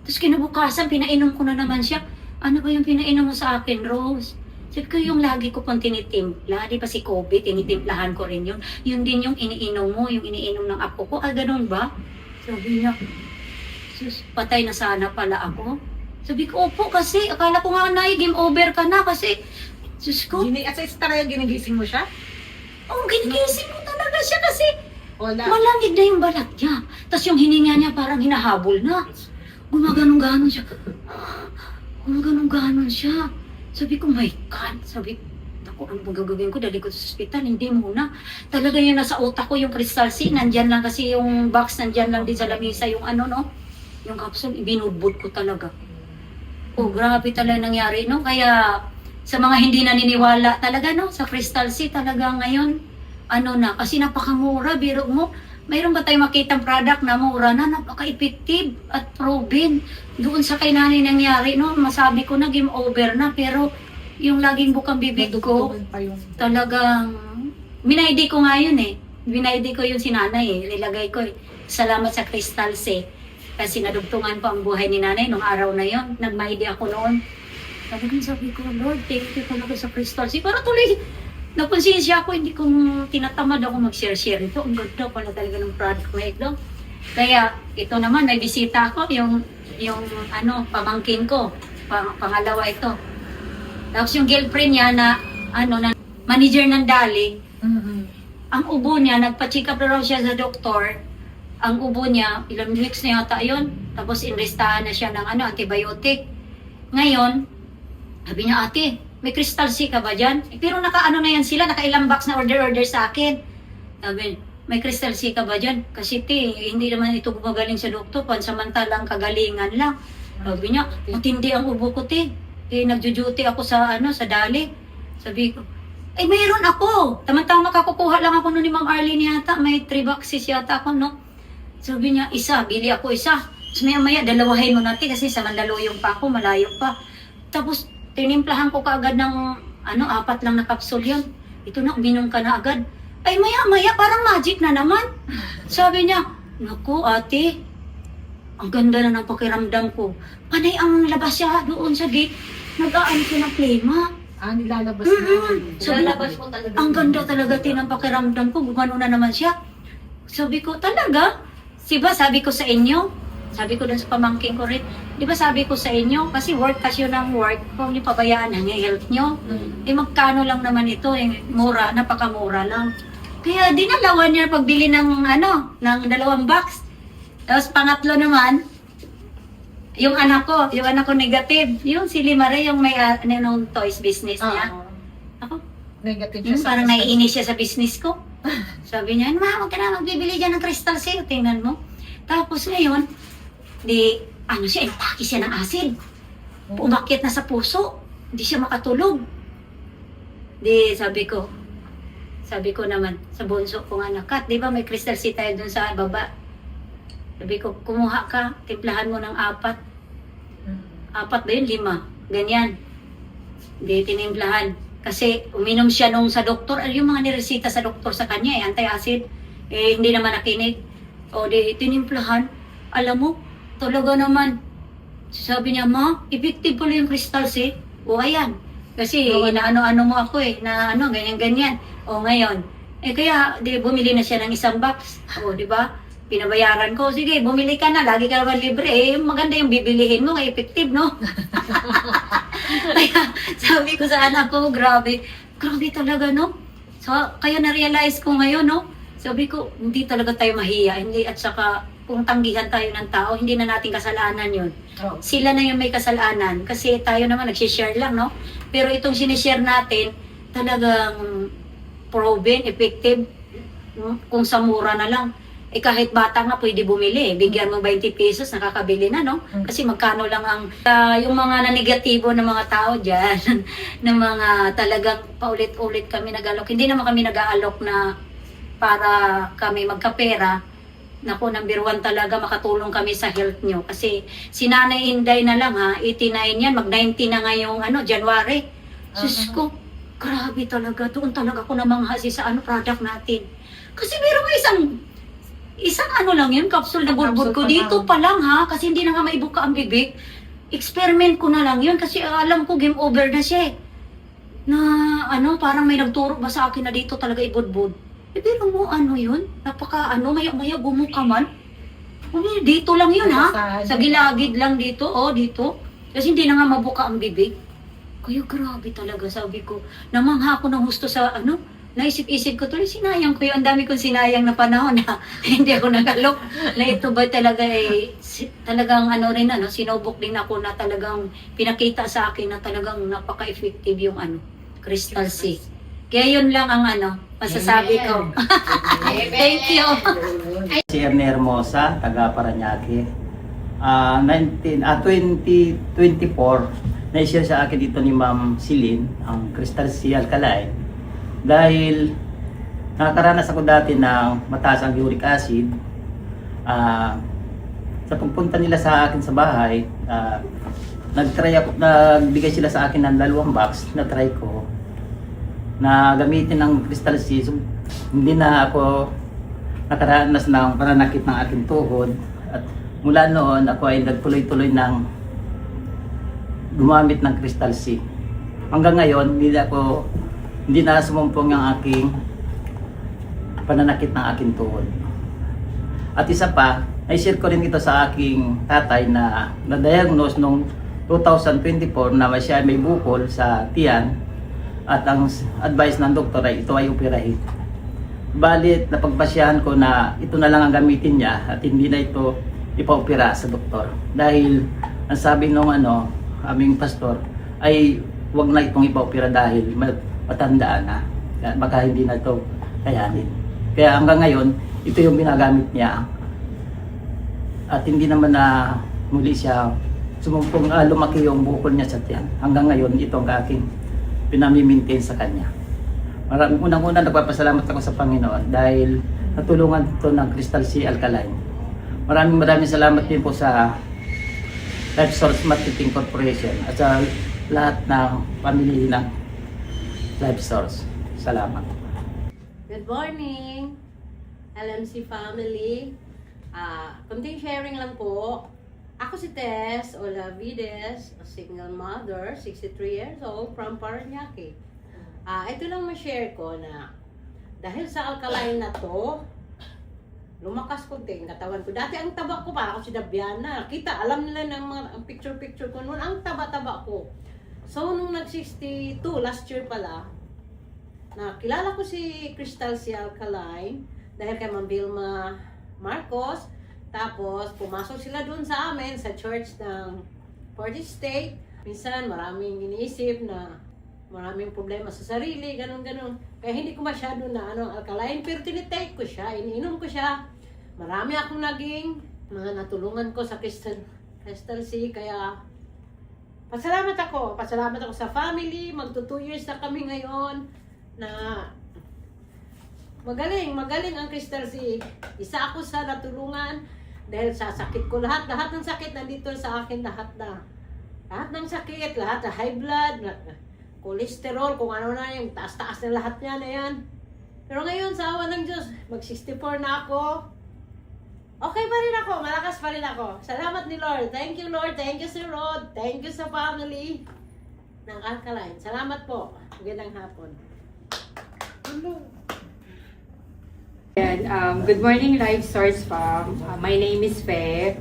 Tapos kinabukasan, pinainom ko na naman siya. Ano ba yung pinainom mo sa akin, Rose? Sabi ko, yung lagi ko pang tinitimpla. Di ba si Kobe, tinitimplahan ko rin yun. Yun din yung iniinom mo, yung iniinom ng apo ko. Ganun ba? Sabi niya, sus, patay na sana pala ako. Sabi ko, opo kasi, akala ko nga game over ka na kasi, sus ko, At sa ginigising mo siya? ginigising ko talaga siya kasi, Wala. malangid na yung balat niya. Tapos yung hininga niya parang hinahabol na. Gumaganong-ganon siya. Gumaganong-ganon siya. Sabi ko, my God. Sabi ko, ano bang gagawin ko? Dali ko sa ospital. Hindi muna. Talaga yung nasa utak ko, yung Crystal C. Nandyan lang kasi yung box, nandyan lang din sa lamisa. Yung yung capsule, binudbud ko talaga. Oh, grabe talaga nangyari, no? Kaya, sa mga hindi naniniwala talaga, no? Sa Crystal C, talaga ngayon, kasi napakamura, biro mo. Mayroon ba tayong makitang product na mura na, napaka-effective at proven. Doon sa kay nanay nangyari, no? Masabi ko na game over na, pero yung laging bukang bibig ko, Nadugtugan pa yung... talagang, minaydi ko nga yun eh. Minaydi ko yun si nanay eh. Nilagay ko eh. Salamat sa Crystal C. Kasi nadugtungan ko ang buhay ni nanay nung araw na yon. Nagmaydi ako noon. Sabi ko, Lord, thank you talaga sa Crystal C. Para tuloy, naponsensya ako, hindi kong tinatamad ako mag-share-share ito. Ang ganda pala talaga ng product na ito. Kaya, ito naman, may bisita ako, yung pamangkin ko. Pangalawa ito. Tapos yung girlfriend niya na manager ng Dali, ang ubo niya, nagpa-check up na raw siya sa doktor. Ang ubo niya, ilang weeks na yata yun. Tapos inrestahan na siya ng antibiotic. Ngayon, sabi niya, ate, may Crystal C ka ba dyan? Pero na yan sila, nakailang box na order sa akin. Sabi, may Crystal C ka ba dyan? Kasi hindi naman ito gumagaling sa doktor, pansamantalang kagalingan lang. Sabi niya, matindi ang ubo ko, nagjo-duty ako sa Dali. Sabi ko, mayroon ako. Tamang-tamang makakukuha lang ako ni Ma'am Arlene yata. May 3 boxes yata ako, no? Sabi niya, bili ako isa. Tapos maya-maya, dalawahin mo natin kasi sa Mandaluyong pa ako, malayo pa. Tapos, tinimplahan ko kaagad ng 4 lang na kapsul yun. Ito na, uminom ka na agad. Ay, maya-maya, parang magic na naman. Sabi niya, naku, ate, ang ganda na ng pakiramdam ko. Panay ang labas siya doon sa gate. Nag-aan ko ng plema. Nilalabas na. Sabi ko, ang ganda talaga ng pakiramdam ko. Gumano na naman siya. Sabi ko, talaga? Diba sabi ko sa inyo? Sabi ko dun sa pamangkin ko rin, di ba sabi ko sa inyo, kasi work kasi yun ang work, kung niyo pabayaan ang health nyo, magkano lang naman ito, mura, napakamura lang. Kaya dinalawan niya pagbili ng 2 box. Tapos pangatlo naman, Yung anak ko negative. Yung si Limare, yung may nung toys business niya. Oo. Ako, Negative siya. parang naiinis siya sa business ko. Sabi niya, ma, huwag ka na magbibili dyan ng crystal seal. Tingnan mo. Tapos ngayon, siya, impake siya ng acid. Umakyat na sa puso. Hindi siya makatulog. Sabi ko naman, sa bunso kong anak, Kat, di ba may crystal seal tayo dun sa baba? Sabi ko, kumuha ka, timplahan mo ng 4. 4 ba yun? 5. Ganyan. Hindi, tinimplahan. Kasi uminom siya nung sa doktor, yung mga niresita sa doktor sa kanya, anti-acid, hindi naman nakinig. O di, tinimplahan. Alam mo, talaga naman. Sabi niya, ma, effective pala yung crystal seal. O ayan. Kasi inaano-ano mo ako na ganyan-ganyan. O ngayon. Kaya, bumili na siya ng 1 box. O, di ba? Pinabayaran ko, sige, bumili ka na, lagi ka naman libre. Maganda yung bibilihin mo, effective, no? Kaya sabi ko sa anak ko, grabe talaga, no? So, kaya na-realize ko ngayon, no? Sabi ko, hindi talaga tayo mahiya, at saka kung tanggihan tayo ng tao, hindi na natin kasalanan yun. Oh. Sila na yung may kasalanan, kasi tayo naman nagsishare lang, no? Pero itong sinishare natin, talagang proven, effective, no? Kung sa mura na lang. Kahit bata nga pwede bumili, bigyan mo 20 pesos, nakakabili na, no? Kasi magkano lang ang, yung mga nanegatibo ng mga tao dyan, ng mga talagang paulit-ulit kami nag-alok. Hindi naman kami nag-aalok na para kami magkapera. Naku, number 1 talaga, makatulong kami sa health nyo. Kasi si Nanay Inday na lang, 89 yan, mag-90 na ngayong January. Sus ko, grabe talaga, doon talaga ako namanghasi sa product natin. Kasi meron isang lang yun, capsule na burbod ko. Dito pa lang kasi hindi na nga maibuka ang bibig. Experiment ko na lang yun kasi alam ko game over na siya Na parang may nagturo ba sa akin na dito talaga ibudbud. Pero mo yun? Maya-maya bumuka man. Dito lang yun Sa gilagid lang dito, dito. Kasi hindi na nga mabuka ang bibig. Kaya grabe talaga, sabi ko. Namangha ako ng husto sa naisip-isip ko tuloy, sinayang ko yun. Ang dami kong sinayang na panahon na hindi ako nagalok. Na ito ba talaga talagang sinubok din ako na talagang pinakita sa akin na talagang napaka-effective yung crystal sea. Kaya yun lang ang masasabi ko. Thank you. Si Erne Hermosa, taga Parañaque. 2024, na-share sa akin dito ni Ma'am Celine, ang Crystal Sea Alkaline. Dahil nakakaranas ako dati ng mataas ang uric acid, sa pagpunta nila sa akin sa bahay, nagbigay sila sa akin ng 2 box na try ko na gamitin ng Crystal Sea. So, hindi na ako nakaranas ng pananakit ng aking tuhod, at mula noon ako ay nagtuloy-tuloy ng gumamit ng Crystal Sea. Hanggang ngayon, hindi na sumumpong ang aking pananakit ng aking tuhod. At isa pa, na-share ko rin ito sa aking tatay na na-diagnose noong 2024 na siya may bukol sa tiyan, at ang advice ng doktor ay ito ay operahin. Balit napagpasyahan ko na ito na lang ang gamitin niya at hindi na ito ipa-opera sa doktor. Dahil ang sabi nung aming pastor ay wag na itong ipa-opera dahil matandaan na, baka hindi na ito kayanin. Kaya hanggang ngayon, ito yung ginagamit niya. At hindi naman na muli siya lumaki yung bukol niya sa tiyan. Hanggang ngayon, ito ang aking pinami-maintain sa kanya. Unang-una, nagpapasalamat ako sa Panginoon dahil natulungan ito ng Crystal Sea Alkaline. Maraming salamat din po sa Life Source Marketing Corporation at sa lahat ng pamilya ng Life Source. Salamat. Good morning, LMC family. Kunting sharing lang po. Ako si Tess Olavides, a single mother, 63 years old, from Parañaque. Ito lang ma-share ko na dahil sa alkaline na to, lumakas ko din katawan ko. Dati ang taba ko pa, ako si Dabiana. Alam nila ng mga picture ko noon, ang taba-taba ko. So, nung nag-62, last year pala, nakilala ko si Crystal Sea Alkaline dahil kay Ma'am Vilma Marcos. Tapos, pumasok sila doon sa amin, sa church ng Portage State. Minsan, maraming iniisip na maraming problema sa sarili, ganun-ganun. Kaya hindi ko masyado na alkaline, pero tinitake ko siya, iniinom ko siya. Marami akong naging mga natulungan ko sa Crystal Sea, kaya pasalamat ako sa family. Magto 2 years na kami ngayon na magaling ang Crystal Sea. Isa ako sa natulungan dahil sa sakit ko. Lahat ng sakit nandito sa akin, lahat ng sakit, lahat na high blood, cholesterol, kung ano na yung taas-taas na lahat niya na yan. Pero ngayon, sa awa ng Diyos, mag-64 na ako. Okay pa rin ako, malakas pa rin ako. Salamat ni Lord. Thank you, Lord. Thank you, Sir Rod. Thank you sa family ng Alkaline. Salamat po. Magandang hapon. Yan, good morning, Live Source Fam. My name is Fe.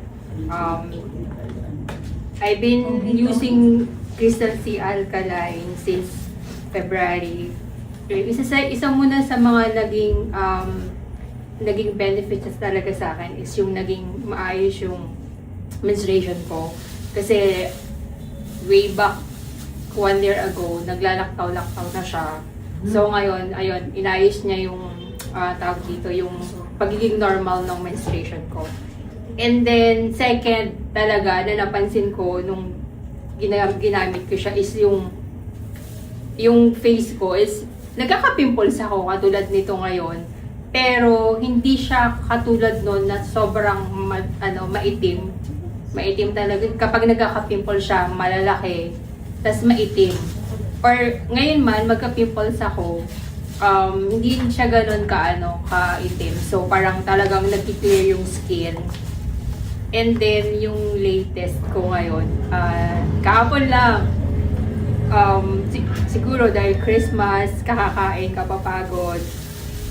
I've been using Crystal Sea Alkaline since February. Isa muna sa mga naging benefits talaga sa akin is yung naging maayos yung menstruation ko. Kasi way back 1 year ago, naglalaktaw-laktaw na siya. So ngayon, ayun, inayos niya yung tawag dito, yung pagiging normal ng menstruation ko. And then, second talaga na napansin ko nung ginamit ko siya is yung face ko is nagkaka-pimples ako katulad nito ngayon. Pero hindi siya katulad noon na sobrang maitim. Maitim talaga. Kapag nagkaka-pimple siya, malalaki, tas maitim. Or ngayon man, magka-pimples ako, hindi siya ganun ka-itim. So, parang talagang nag-clear yung skin. And then, yung latest ko ngayon, kahapon lang, siguro dahil Christmas, kakakain, kapapagod,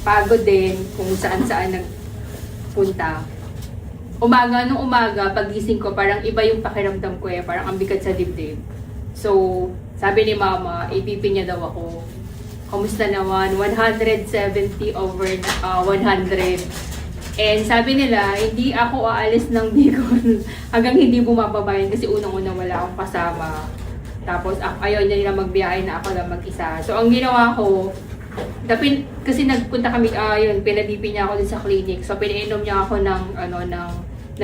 pagod din kung saan-saan nagpunta. Nung umaga, pagising ko, parang iba yung pakiramdam ko parang ang bigat sa dibdib. So, sabi ni Mama, ipipi niya daw ako. Kamusta naman? 170 over 100. And sabi nila, hindi ako aalis ng Bicol hanggang hindi bumababa yun kasi unang-una wala akong kasama. Tapos ayaw niya nila magbiyahe na ako lang mag-isa. So ang ginawa ko, kasi nagpunta kami, pinadipi niya ako din sa clinic. So pinainom niya ako ng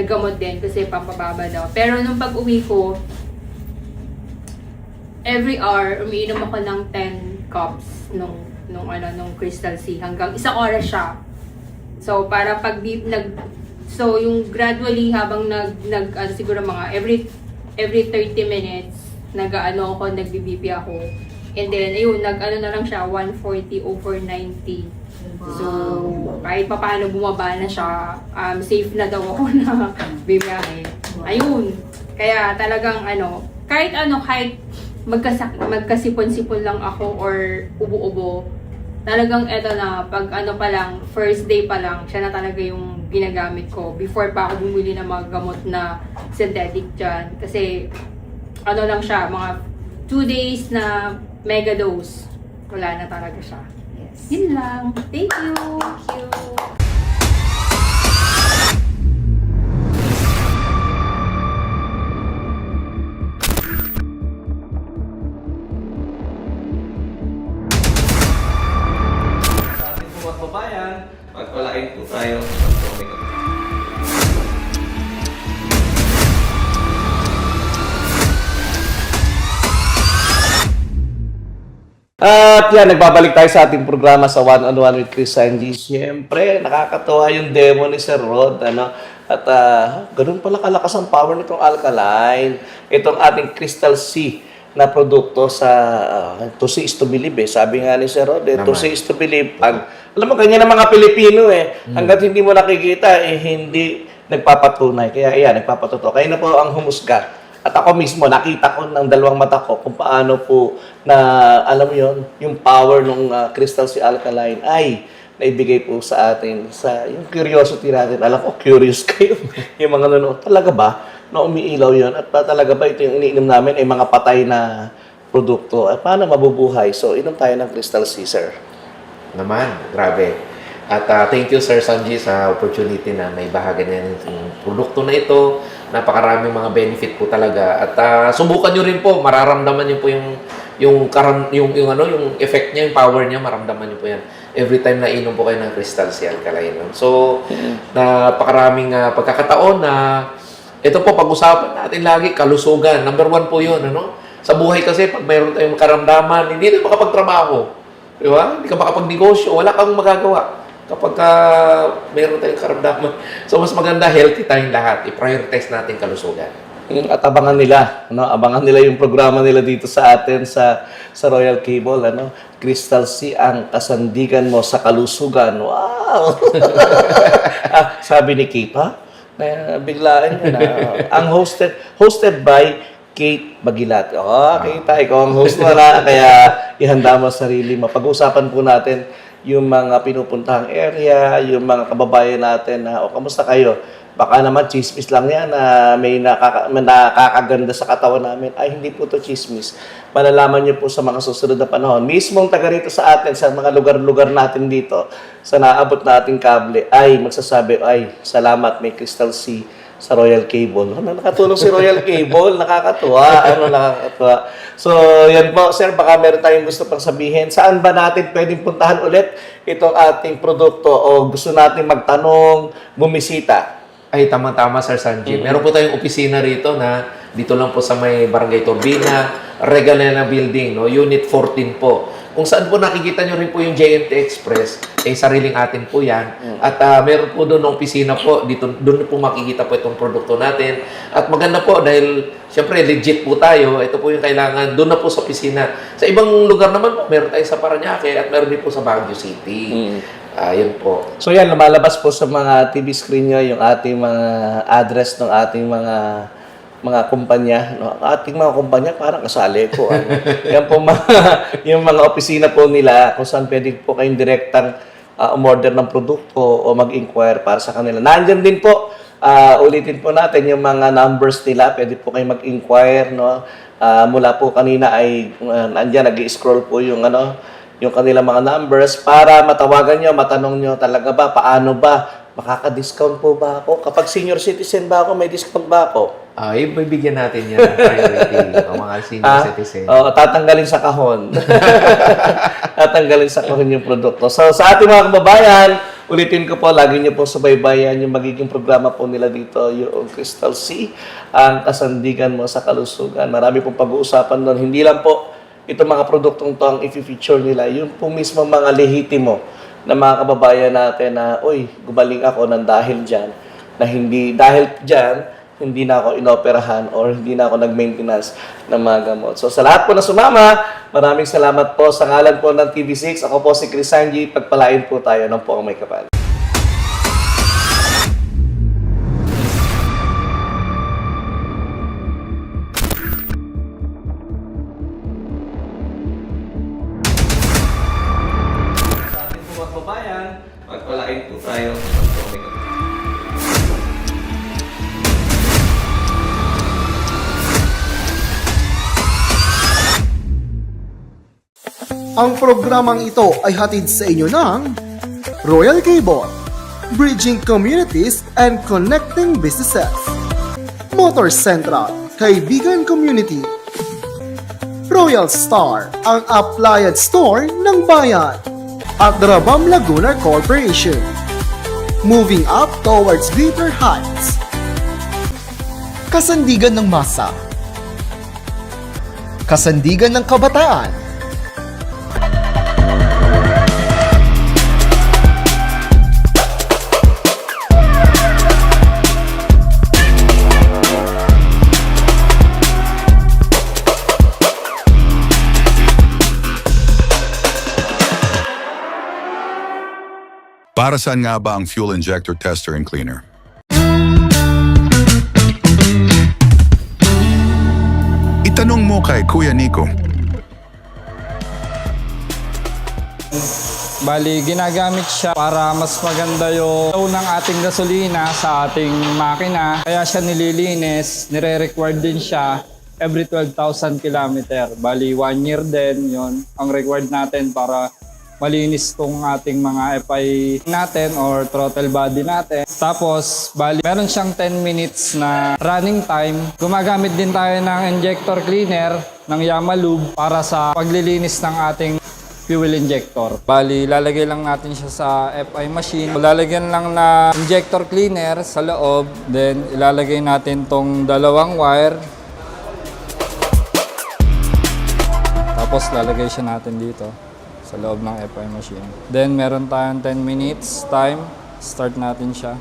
gamot din kasi pampababa daw. Pero nung pag-uwi ko, every hour umiinom ako ng 10 cups nung Crystal Sea hanggang 1 oras siya. So para so yung gradually habang siguro mga every 30 minutes nagbi-BP ako. And then ayun, na lang siya 140 over 90. So kahit papaano bumaba na siya, safe na daw ako na bibiyahe. Ayun. Kaya talagang kahit magkasipon-sipon lang ako or ubo-ubo, talagang eto na, pag pa lang, first day pa lang, siya na talaga yung ginagamit ko. Before pa ako bumili ng mga gamot na synthetic dyan. Kasi, lang siya, mga 2 days na mega dose. Wala na talaga siya. Yes. Yun lang. Thank you! Thank you! Bayan, magpalain po tayo. At yan, nagbabalik tayo sa ating programa sa One-on-One with Chris Sandy. Siyempre, nakakatawa yung demo ni Sir Rod. At ganun pala kalakas ang power nitong Alkaline. Itong ating Crystal Sea na produkto sa to see is to believe Sabi nga ni Sir Rod, to see is to believe. Alam mo, ganyan ang mga Pilipino hanggat hindi mo nakikita, hindi nagpapatunay. Kaya ayan, nagpapatuto. Kayo na po ang humusga. At ako mismo, nakita ko ng 2 mata ko kung paano po na, alam mo yun, yung power ng Crystal Sea Alkaline ay naibigay po sa atin, sa yung curiosity natin. Alam ko, curious kayo. Yung mga nanonood, talaga ba na umiilaw yun? At talaga ba ito yung iniinom namin ay mga patay na produkto? At paano mabubuhay? So, inom tayo ng Crystal Sea, sir. Naman, grabe. At thank you Sir Sanji sa opportunity na may bahagi na yung produkto na ito. Napakaraming mga benefit po talaga. At subukan nyo rin po, mararamdaman nyo po yung effect niya, yung power niya, maramdaman nyo po yan. Every time na inom po kayo ng Crystal C Alkaline. So, napakaraming pagkakataon na ito po, pag-usapan natin lagi, kalusugan. Number 1 po yun, ano? Sa buhay kasi, pag mayroon tayong karamdaman, hindi na makapagtrabaho. Di ba? Hindi ka makapagnegosyo, wala kang magagawa kapag mayroon tayong karamdaman. So, mas maganda, healthy tayong lahat. I-prioritize natin kalusugan. At abangan nila, no? Abangan nila yung programa nila dito sa atin sa Royal Cable, ano? Crystal C, ang kasandigan mo sa kalusugan. Wow! Sabi ni Kate, ha? Biglaan yun, ang hosted by Kate Bagilat. Kate, ikaw ang host mo na, kaya ihanda mo sarili. Mapag-usapan po natin yung mga pinupuntahang area, yung mga kababayan natin na, kamusta kayo? Baka naman chismis lang yan na may nakakaganda sa katawan namin. Ay, hindi po to chismis. Malalaman niyo po sa mga susunod na panahon. Mismong taga rito sa atin, sa mga lugar-lugar natin dito, sa naabot nating kable, ay magsasabi, ay, salamat, may Crystal C sa Royal Cable. Nakatulong si Royal Cable, nakakatuwa. Nakakatuwa. So, yan po, sir, baka meron tayong gusto pang sabihin. Saan ba natin pwedeng puntahan ulit itong ating produkto o gusto natin magtanong, bumisita? Ay, tama-tama, Sir Sanji. Meron po tayong opisina rito na dito lang po sa may Barangay Turbina, Regalena Building, no? Unit 14 po. Kung saan po nakikita nyo rin po yung JNT Express, sariling atin po yan. At meron po doon ng opisina po, doon po makikita po itong produkto natin. At maganda po dahil, syempre, legit po tayo. Ito po yung kailangan, doon na po sa opisina. Sa ibang lugar naman po, meron tayo sa Parañaque at meron din po sa Baguio City. Yun po. So yan, lumalabas po sa mga TV screen nyo yung ating mga address ng ating mga kumpanya. No? Ating mga kumpanya, parang kasali po. Yan po yung mga opisina po nila kung saan pwede po kayong direktang umorder ng produkto o mag-inquire para sa kanila. Nandiyan din po, ulitin po natin yung mga numbers nila. Pwede po kayong mag-inquire. No? Mula po kanina ay nandiyan, nag-i-scroll po yung yung kanilang mga numbers para matawagan nyo, matanong nyo talaga ba, paano ba, makaka-discount po ba ako? Kapag senior citizen ba ako, may discount ba ako? Ibibigyan natin yan ng priority, mga senior citizen. Tatanggalin sa kahon. Tatanggalin sa kahon yung produkto. So, sa ating mga kababayan, ulitin ko po, lagi nyo po subaybayan yung magiging programa po nila dito, yung Crystal C, ang kasandigan mo sa kalusugan. Marami pong pag-uusapan doon. Hindi lang po itong mga produktong to ang i-feature nila, yung po mismo mga lehitimo na mga kababayan natin na, gumaling ako ng dahil dyan, na hindi, dahil dyan, hindi na ako inoperahan or hindi na ako nag-maintenance ng mga gamot. So sa lahat po na sumama, maraming salamat po sa ngalan po ng TV6. Ako po si Chris Sanji, pagpalain po tayo ng Poong May Kapal. Pagpalain po tayo. Ang programang ito ay hatid sa inyo ng Royal Cable, Bridging Communities and Connecting Businesses, Motor Central, Kaibigan Community, Royal Star, ang appliance store ng bayan, at Rabam Laguna Corporation. Moving up towards greater heights. Kasandigan ng masa. Kasandigan ng kabataan. Para saan nga ba ang fuel injector tester and cleaner? Itanong mo kay Kuya Nico. Bali, ginagamit siya para mas maganda yung flow ng ating gasolina sa ating makina. Kaya siya nililinis, nire-required din siya every 12,000 kilometer. Bali, 1 year din yon ang required natin para malinis tong ating mga FI natin or throttle body natin. Tapos, bali, meron siyang 10 minutes na running time. Gumagamit din tayo ng injector cleaner ng Yamalube para sa paglilinis ng ating fuel injector. Bali, lalagay lang natin siya sa FI machine. Lalagyan lang na injector cleaner sa loob. Then, ilalagay natin tong dalawang wire. Tapos, lalagay siya natin dito sa loob ng FI machine. Then, meron tayong 10 minutes time. Start natin siya.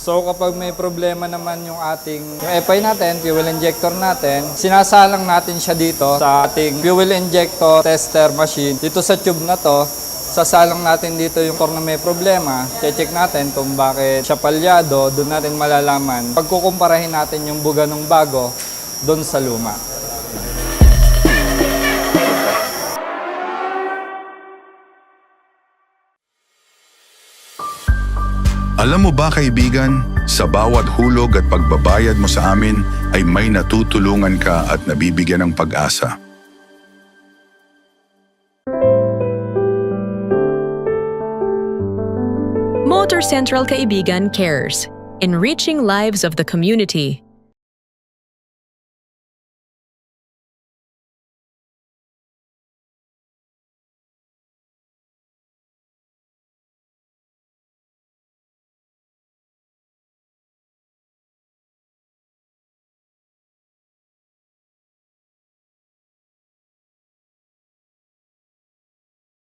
So kapag may problema naman yung FI natin, fuel injector natin, sinasalang natin siya dito sa ating fuel injector tester machine. Dito sa tube na to, sasalang natin dito yung motor na may problema. Check natin kung bakit siya palyado, doon natin malalaman. Pagkukumparahin natin yung buga ng bago doon sa luma. Alam mo ba kaibigan, sa bawat hulog at pagbabayad mo sa amin ay may natutulungan ka at nabibigyan ng pag-asa. Motor Central Kaibigan cares, enriching lives of the community.